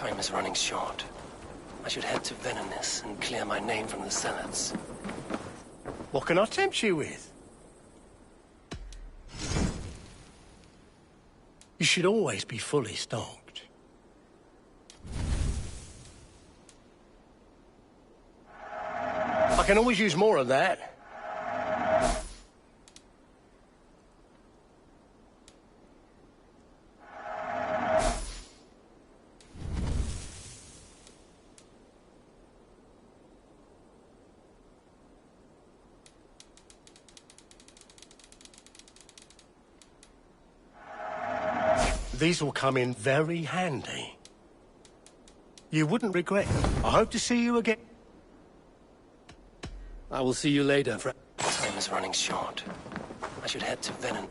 Time is running short. I should head to Venenis and clear my name from the Zealots. What can I tempt you with? You should always be fully stocked. I can always use more of that. These will come in very handy. You wouldn't regret it. I hope to see you again. I will see you later, friend. Time is running short. I should head to Venom.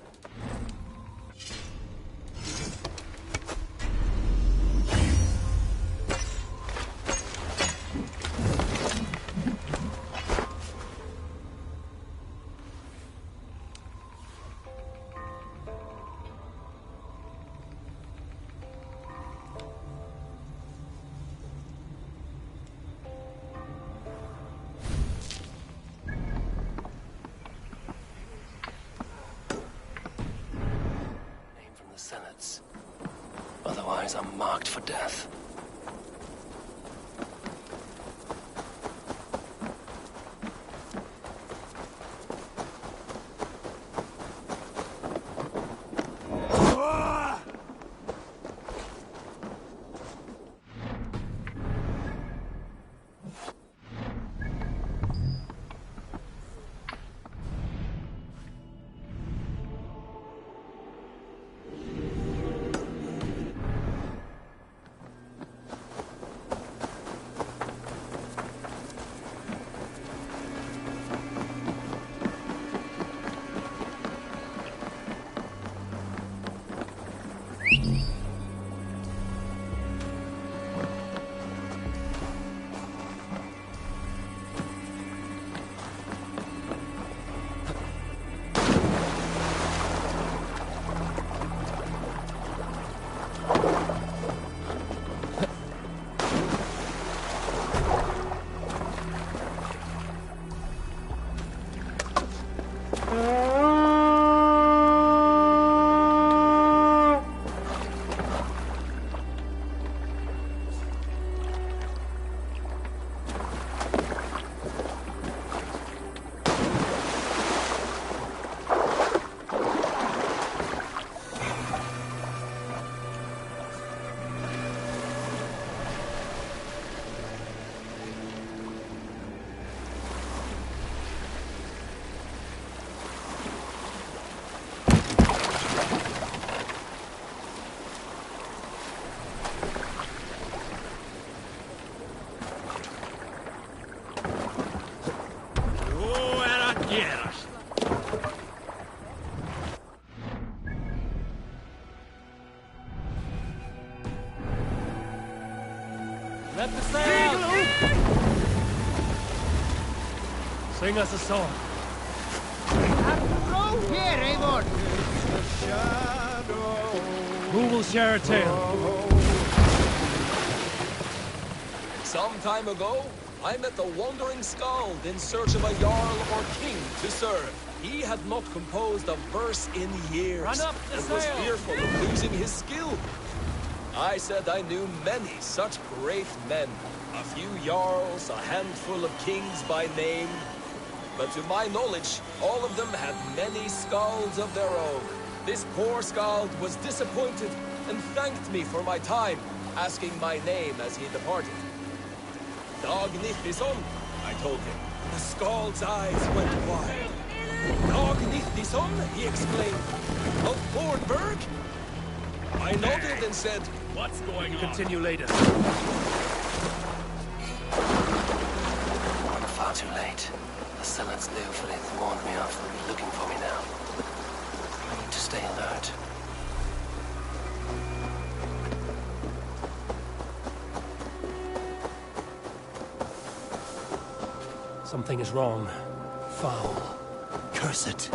Otherwise, I'm marked for death. Let the sail out! Sing us a song. Here, Eivor! Who will share a tale? Some time ago, I met a wandering skald in search of a jarl or king to serve. He had not composed a verse in years, Run up the and was sail. fearful of losing his skill. I said I knew many such great men, a few jarls, a handful of kings by name. But to my knowledge, all of them had many skalds of their own. This poor skald was disappointed and thanked me for my time, asking my name as he departed. Dag Nithison, I told him. The skald's eyes went wide. Dag Nithison, he exclaimed. Of Fordberg? I nodded and said, "What's going on?" Continue later. I'm far too late. The Zealots Leofrith warned me off. They'll be looking for me now. I need to stay alert. Something is wrong. Foul. Curse it.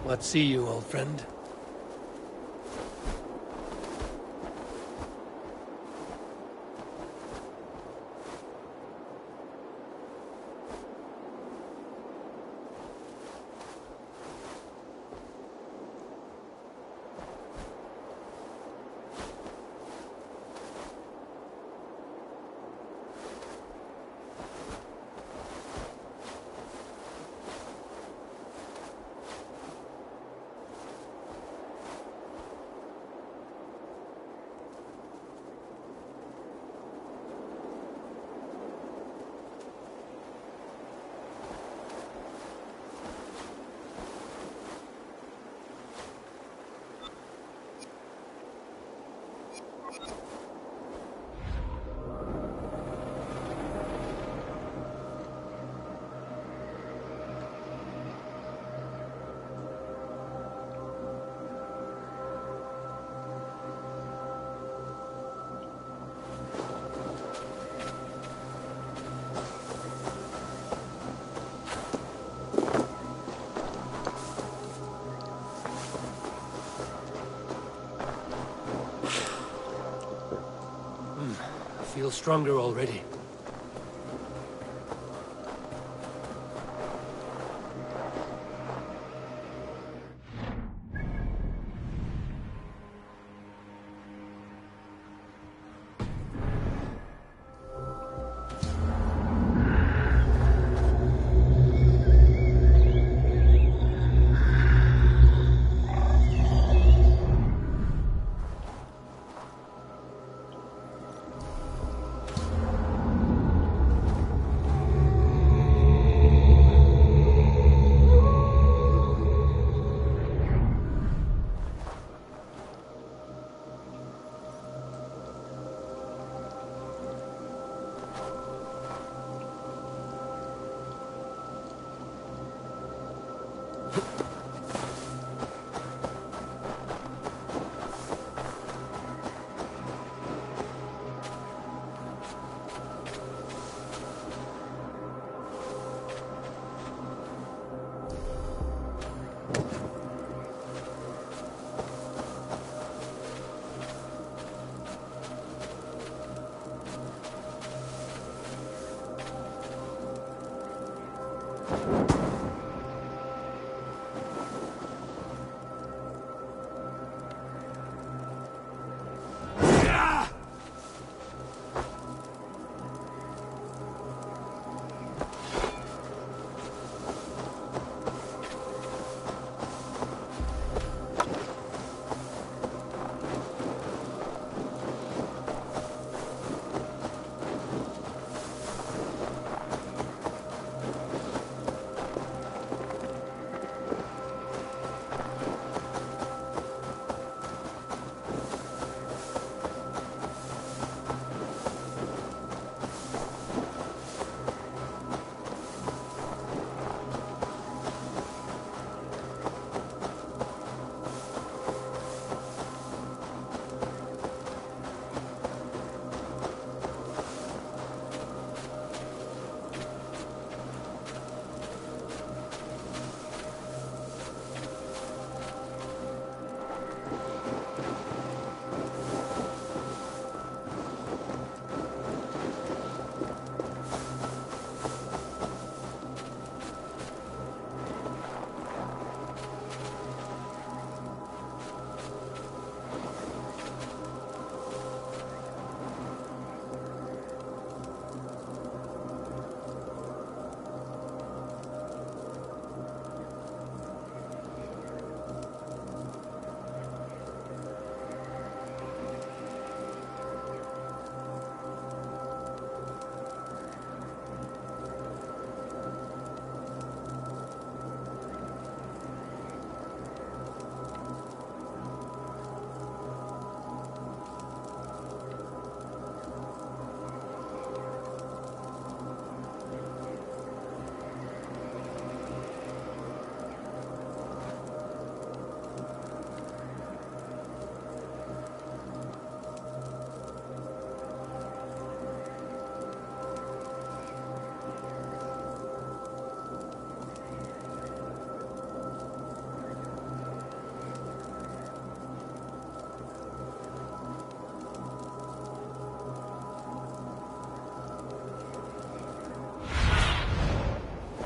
Let's see you, old friend. feel stronger already.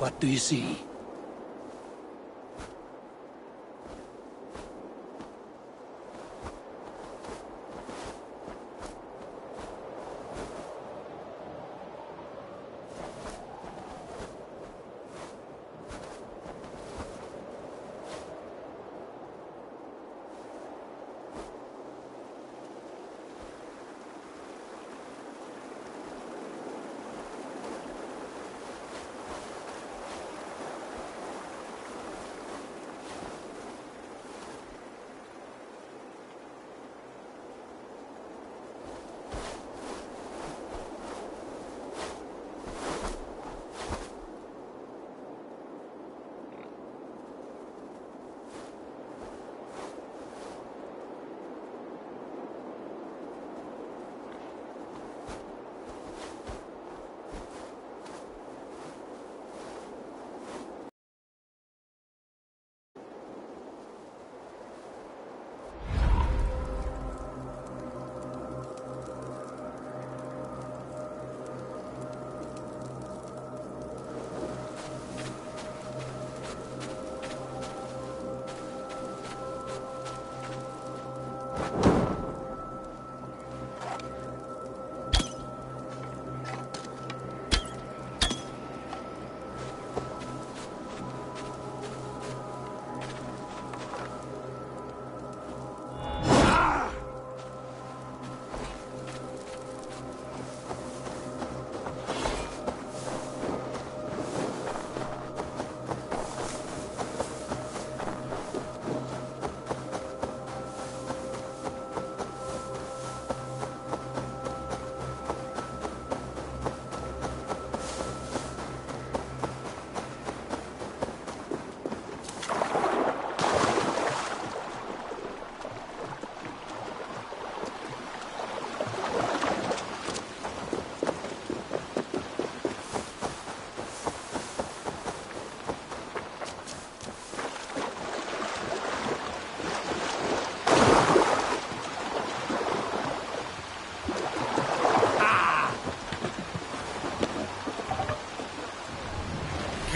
What do you see?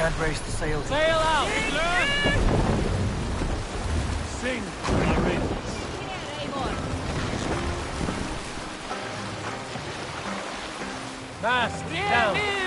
Can't raise the sails. Sail out! Sing, my ravens. Mast down!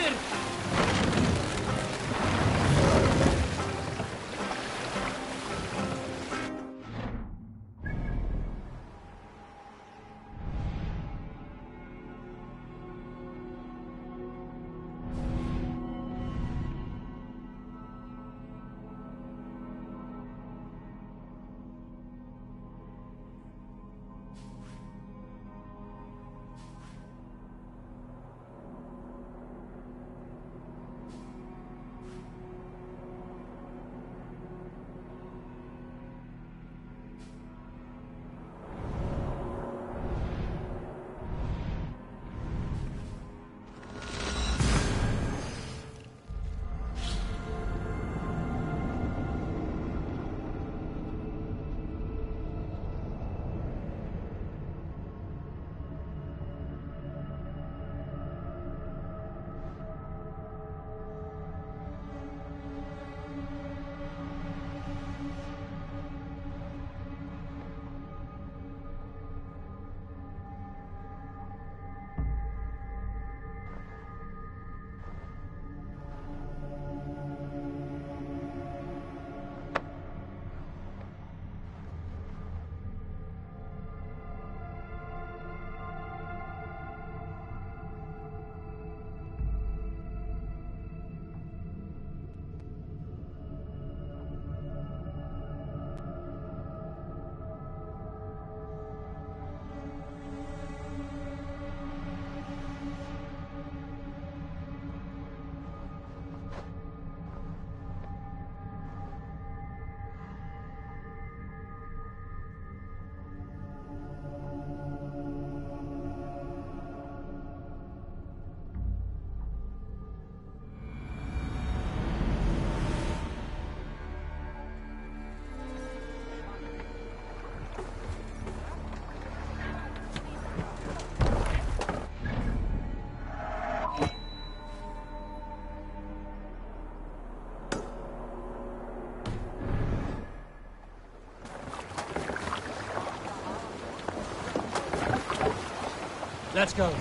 Let's go.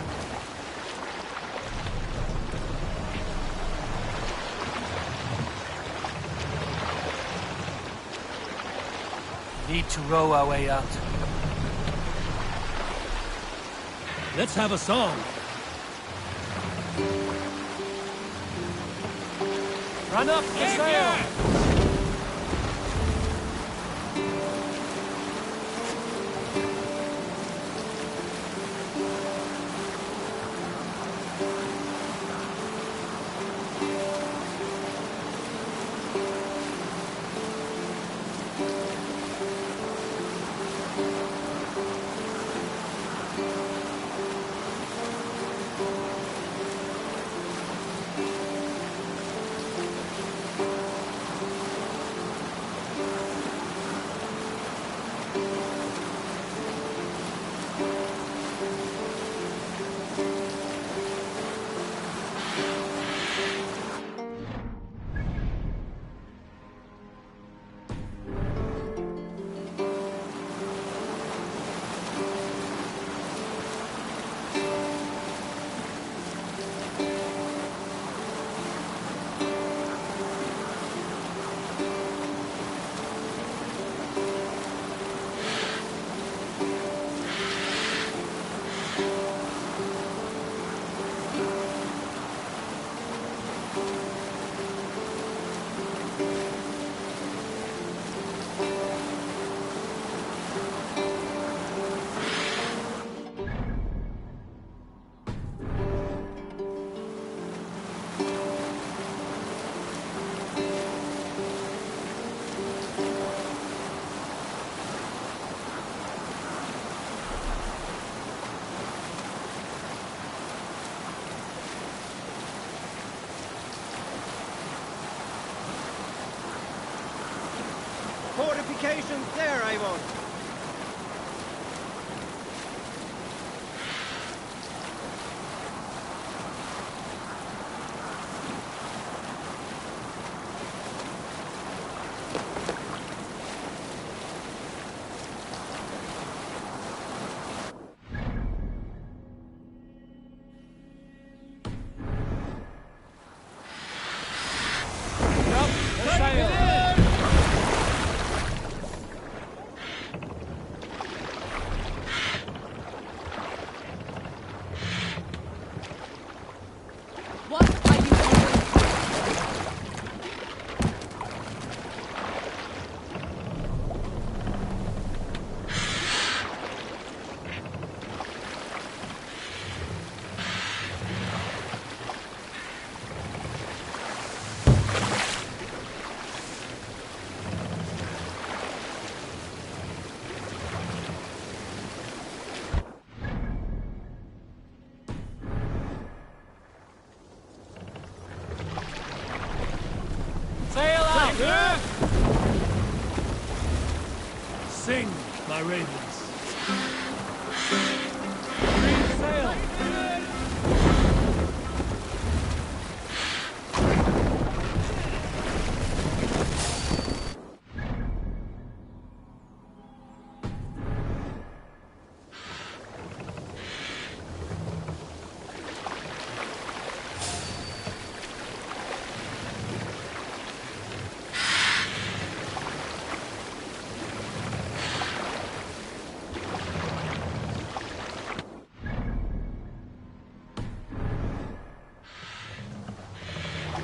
Need to row our way out. Let's have a song. Run up the sail! Fortifications there, Avon. my ravens.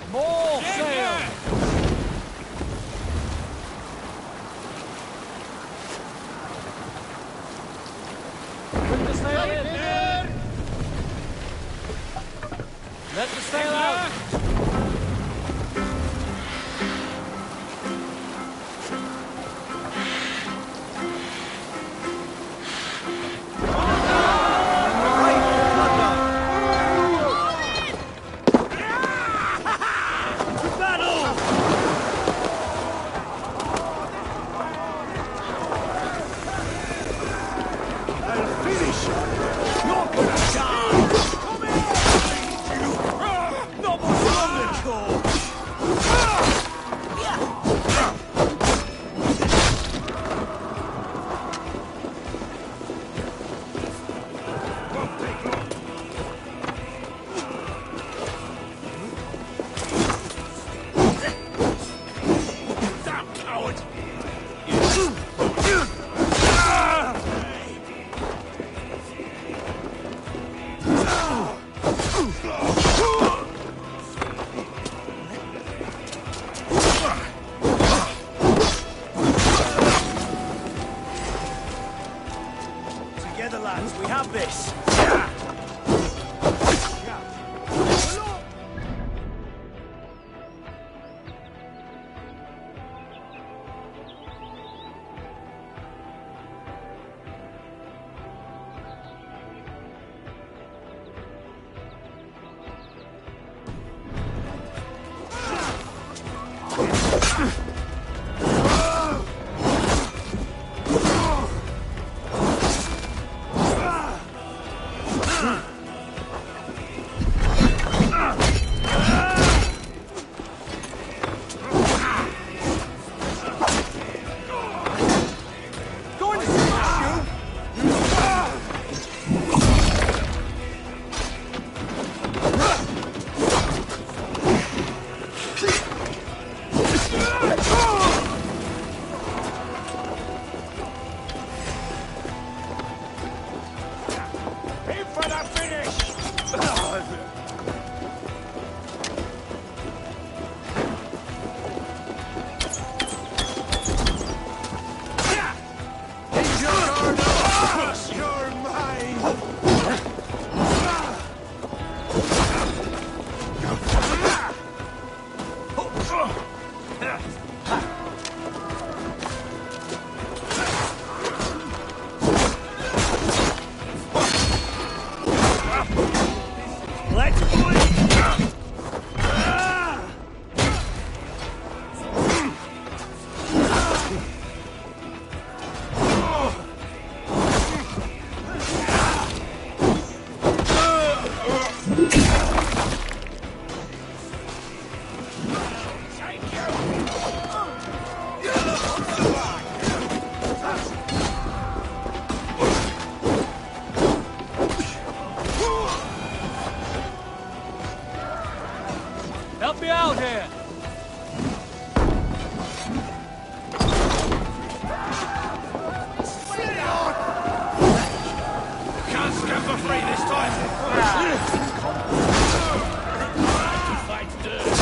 More sail! Bring the sail in! Let the sail out! Together, lads, we have this. Help me out here! Can't scam for free this time! Fight dirt!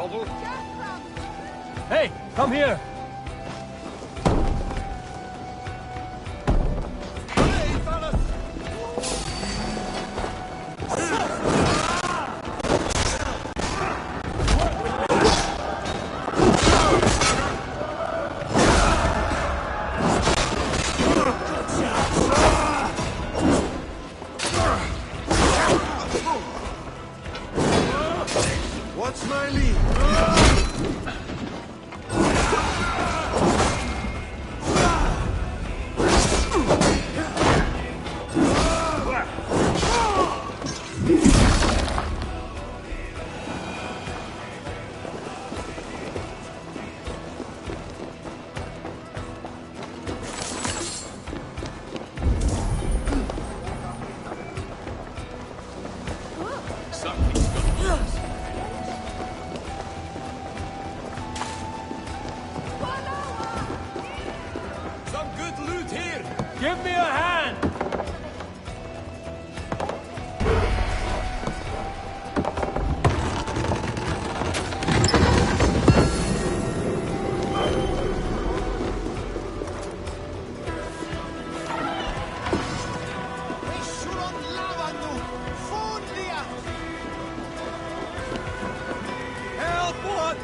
trouble? Hey, come here! What's my lead? Some good loot here! Give me a hand! Help! What?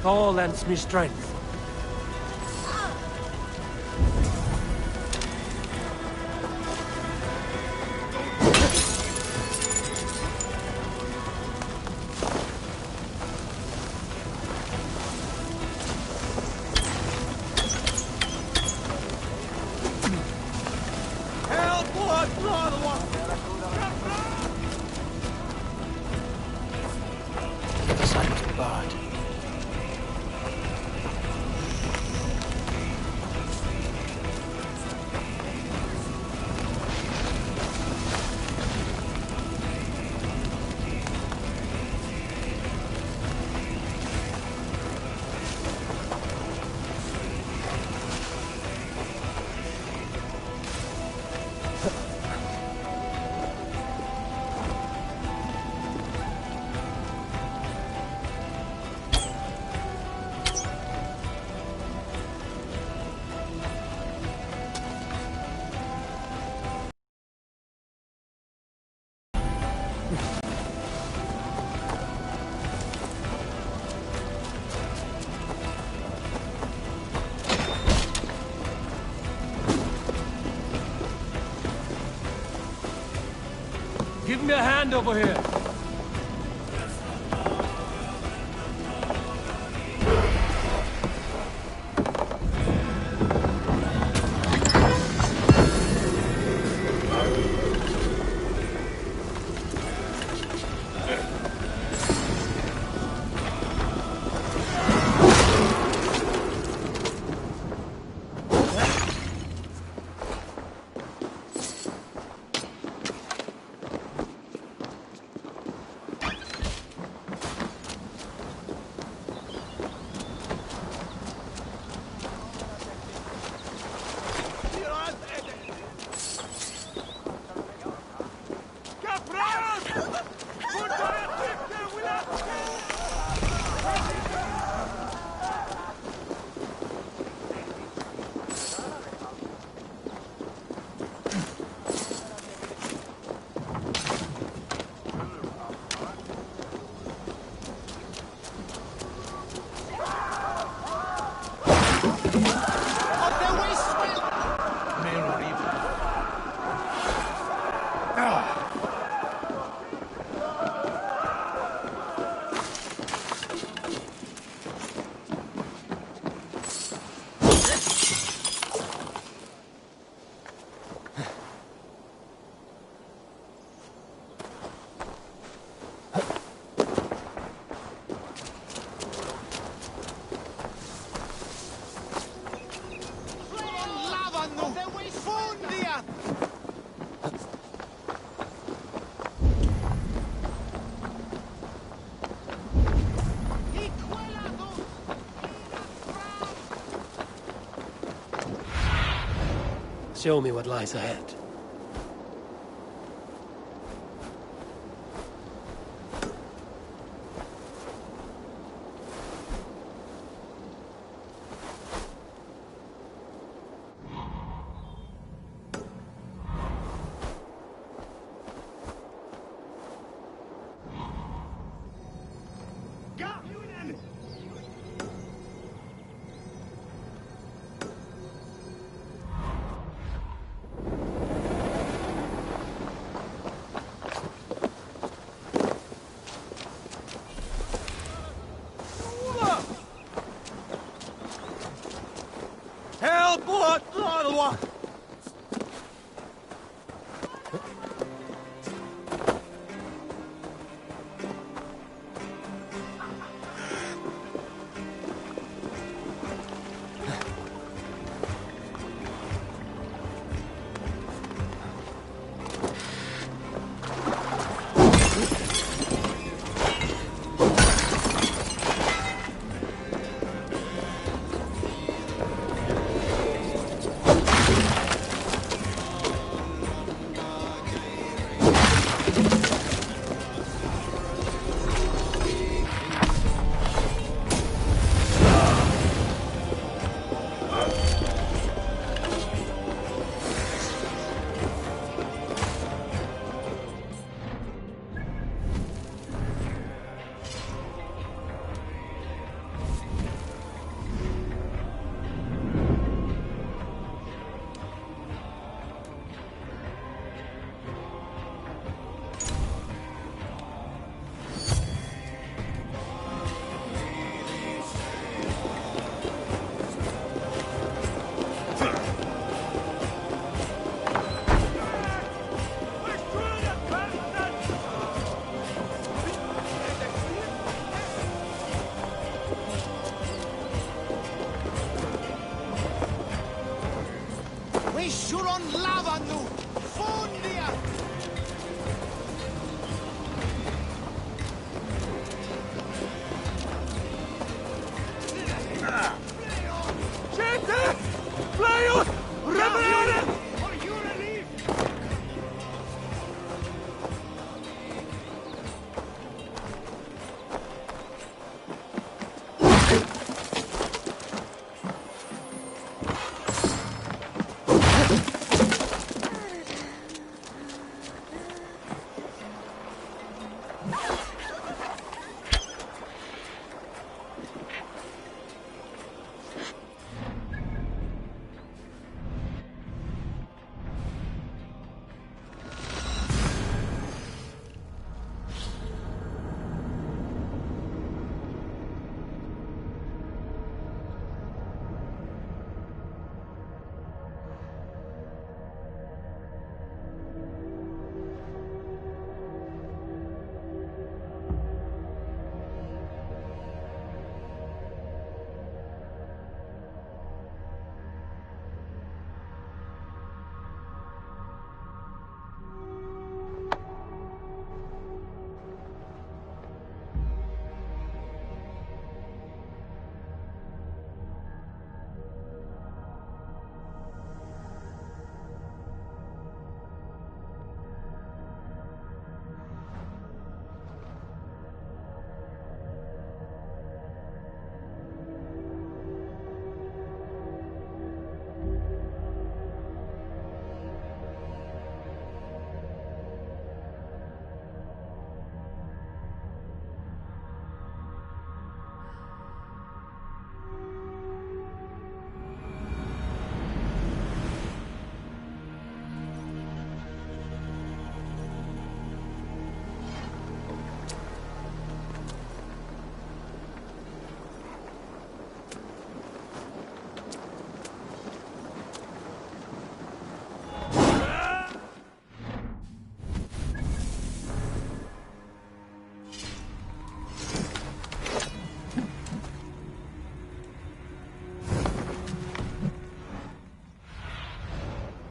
All lends me strength. Help! What? Thank God. Give me a hand over here. Show me what lies ahead.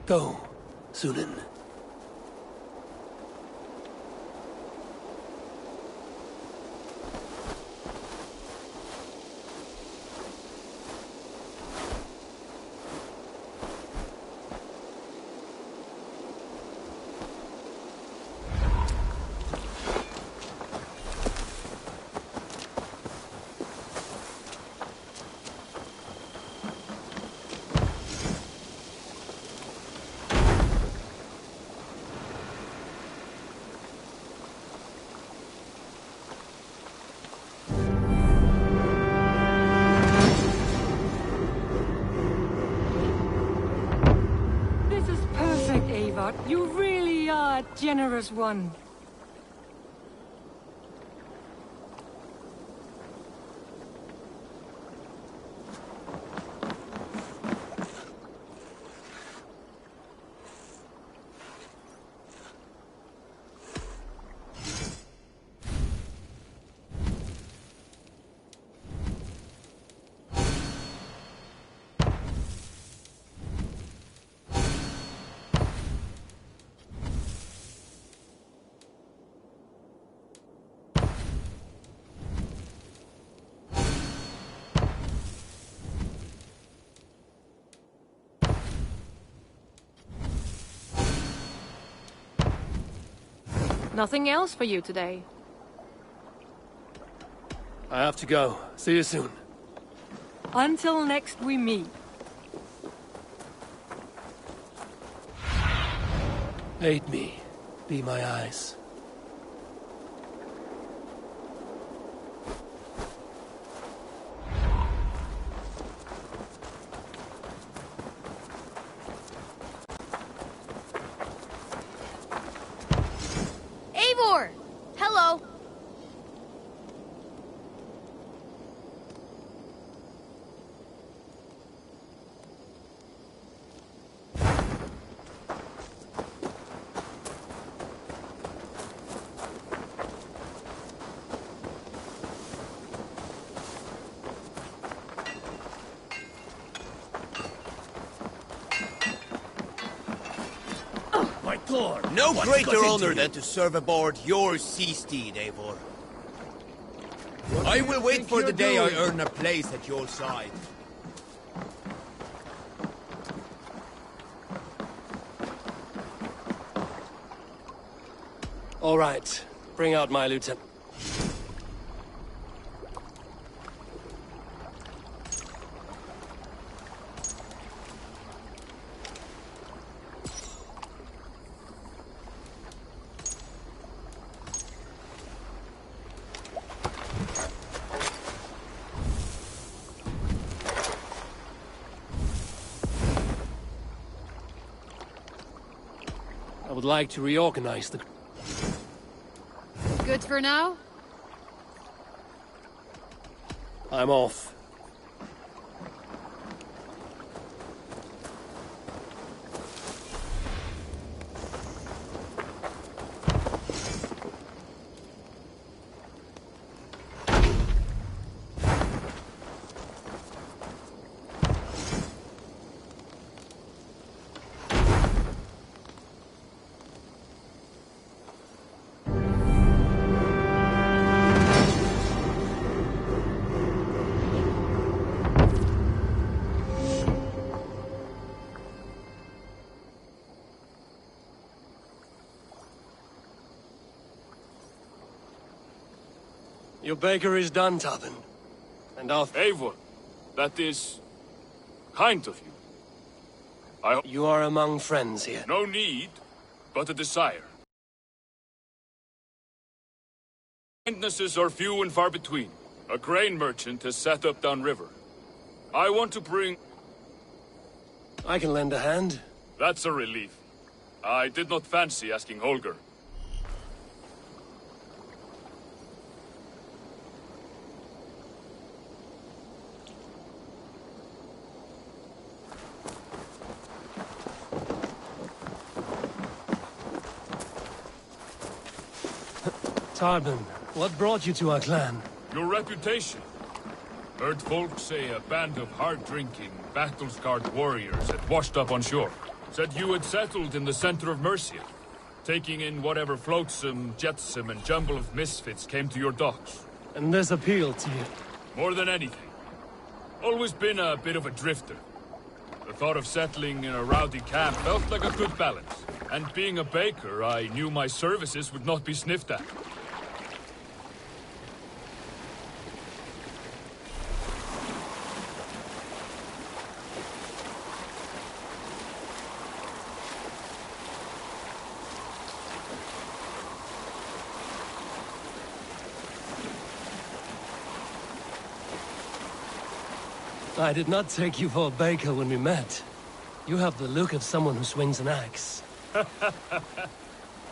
Go, Sunan. sweetheart. You really are a generous one. Nothing else for you today? I have to go. See you soon. Until next we meet. Aid me. Be my eyes. Eivor! Hello. My Thor! No What's greater got honor into you? than to serve aboard your sea steed, Eivor. I will wait for the day I earn a place at your side. All right. Bring out my lieutenant. I would like to reorganize the... Good for now? I'm off. Your baker is done, Tubin. And I'll... Eivor, that is... kind of you. You are among friends here. No need, but a desire. Kindnesses are few and far between. A grain merchant has set up downriver. I want to bring... I can lend a hand. That's a relief. I did not fancy asking Holger. Tarbin, what brought you to our clan? Your reputation. Heard folks say a band of hard-drinking, battle-scarred warriors had washed up on shore. Said you had settled in the center of Mercia, taking in whatever flotsam, jetsam, and jumble of misfits came to your docks. And this appealed to you? More than anything. Always been a bit of a drifter. The thought of settling in a rowdy camp felt like a good balance. And being a baker, I knew my services would not be sniffed at. I did not take you for a baker when we met. You have the look of someone who swings an axe.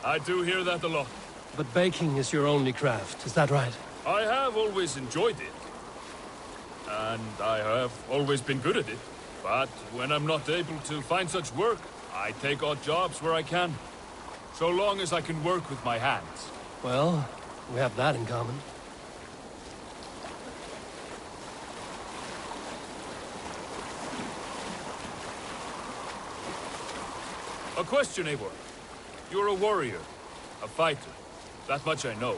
I do hear that a lot. But baking is your only craft, is that right? I have always enjoyed it. And I have always been good at it. But when I'm not able to find such work, I take odd jobs where I can. So long as I can work with my hands. Well, we have that in common. A question, Eivor. You're a warrior, a fighter. That much I know.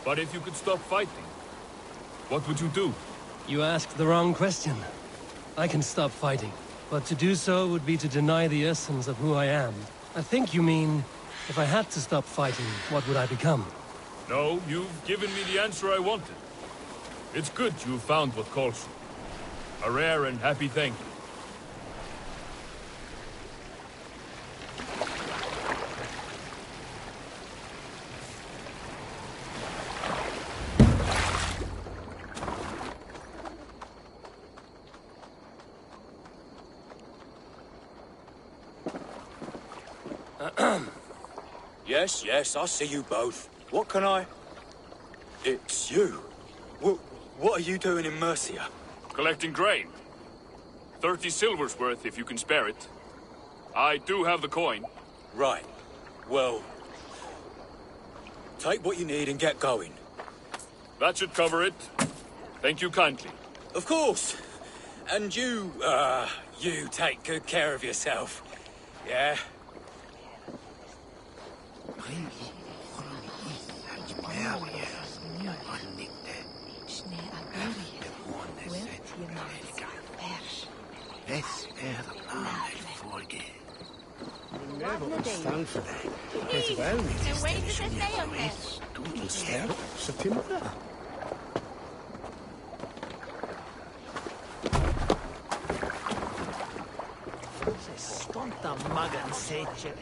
But if you could stop fighting, what would you do? You asked the wrong question. I can stop fighting, but to do so would be to deny the essence of who I am. I think you mean, if I had to stop fighting, what would I become? No, you've given me the answer I wanted. It's good you found what calls you. A rare and happy thing. Yes, I see you both. What can I... It's you. What are you doing in Mercia? Collecting grain. 30 silver's worth if you can spare it. I do have the coin. Right. Well... take what you need and get going. That should cover it. Thank you kindly. Of course. And you take good care of yourself. Yeah? Staan voor mij. Weet wel niet. Doet ons sterk, ze timmer. Skonta magen seitje.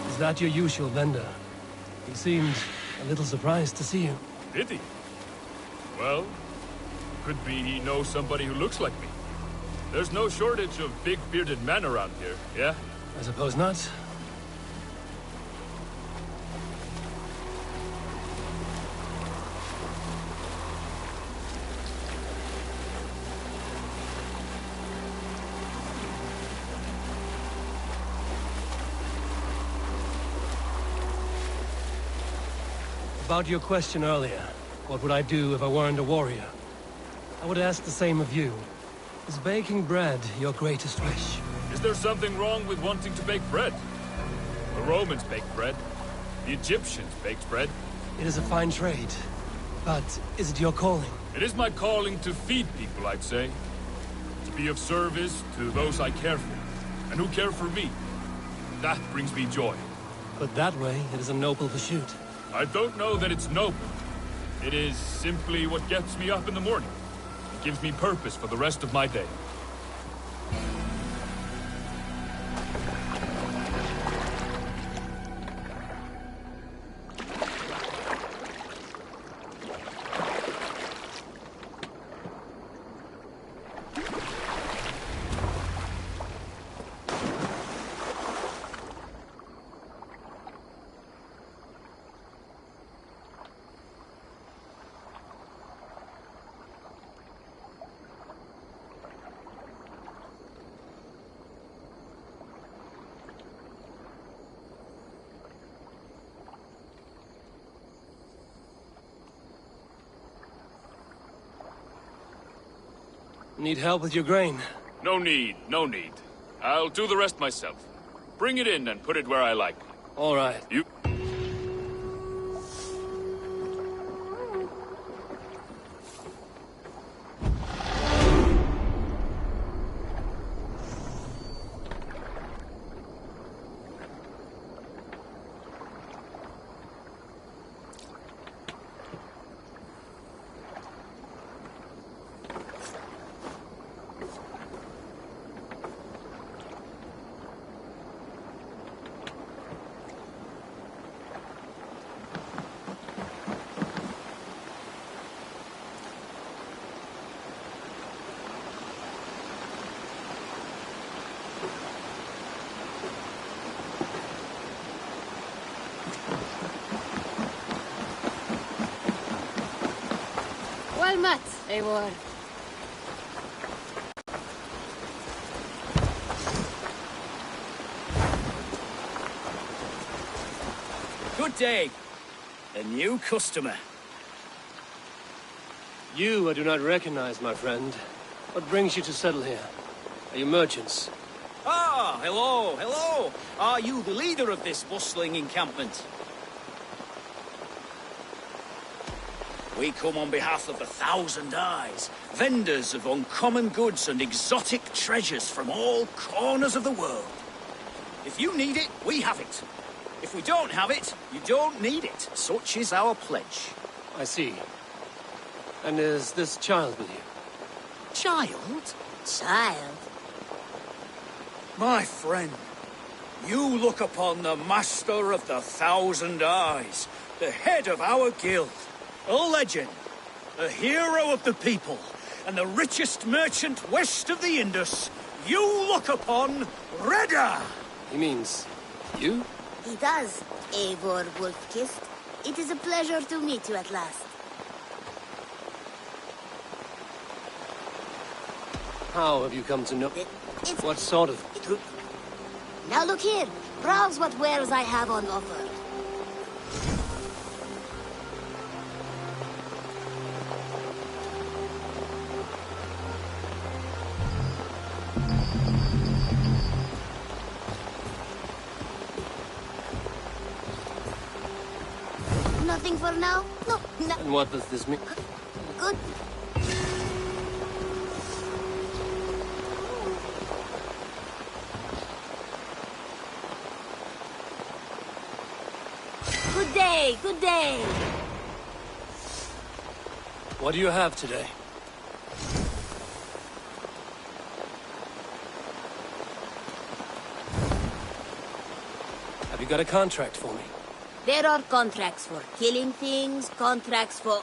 Is that your usual vendor? He seemed a little surprised to see you. Did he? Well, could be he knows somebody who looks like me. There's no shortage of big bearded men around here, yeah? I suppose not. About your question earlier, what would I do if I weren't a warrior? I would ask the same of you. Is baking bread your greatest wish? Is there something wrong with wanting to bake bread? The Romans baked bread. The Egyptians baked bread. It is a fine trade. But is it your calling? It is my calling to feed people, I'd say. To be of service to those I care for, and who care for me. That brings me joy. But that way, it is a noble pursuit. I don't know that it's noble. It is simply what gets me up in the morning. It gives me purpose for the rest of my day. Need help with your grain? No need, no need. I'll do the rest myself. Bring it in and put it where I like. All right. You... much, Eivor. Good day. A new customer. You I do not recognize, my friend. What brings you to settle here? Are you merchants? Ah, hello, hello. Are you the leader of this bustling encampment? We come on behalf of the Thousand Eyes, vendors of uncommon goods and exotic treasures from all corners of the world. If you need it, we have it. If we don't have it, you don't need it. Such is our pledge. I see. And is this child with you? Child? Child? My friend, you look upon the master of the Thousand Eyes, the head of our guild, a legend, a hero of the people, and the richest merchant west of the Indus. You look upon Reda! He means you? He does, Eivor Wolf-Kissed. It is a pleasure to meet you at last. How have you come to know? What sort of... Now look here. Browse what wares I have on offer. Nothing for now? No. And what does this mean? Good. Good day, good day. What do you have today? Have you got a contract for me? There are contracts for killing things, contracts for...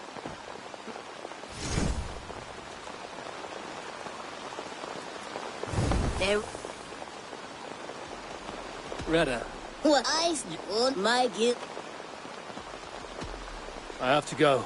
There... Reda, What? I want my guild. I have to go.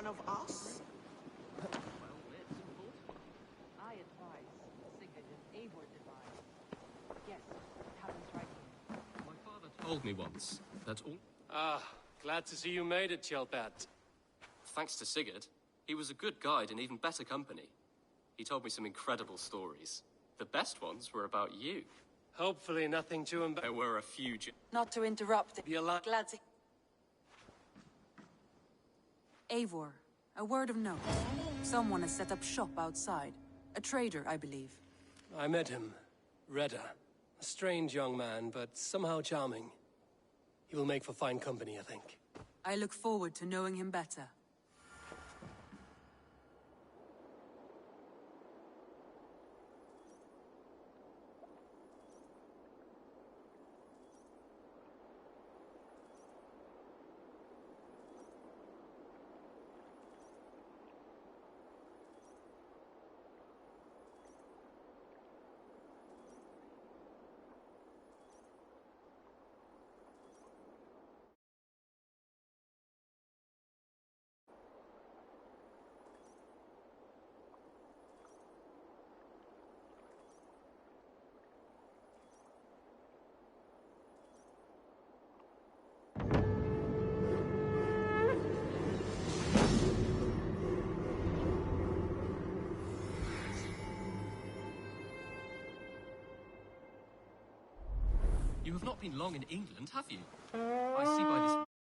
one of us? I advise Sigurd and Eivor divide. Yes, it happens right here. My father told me once that all... Ah, glad to see you made it, Kjellbert. Thanks to Sigurd, he was a good guide and even better company. He told me some incredible stories. The best ones were about you. Hopefully nothing too There were a few... Not to interrupt. Be alive. Glad to... Eivor, a word of note. Someone has set up shop outside. A trader, I believe. I met him. Redda. A strange young man, but somehow charming. He will make for fine company, I think. I look forward to knowing him better. You have not been long in England, have you? I see by this...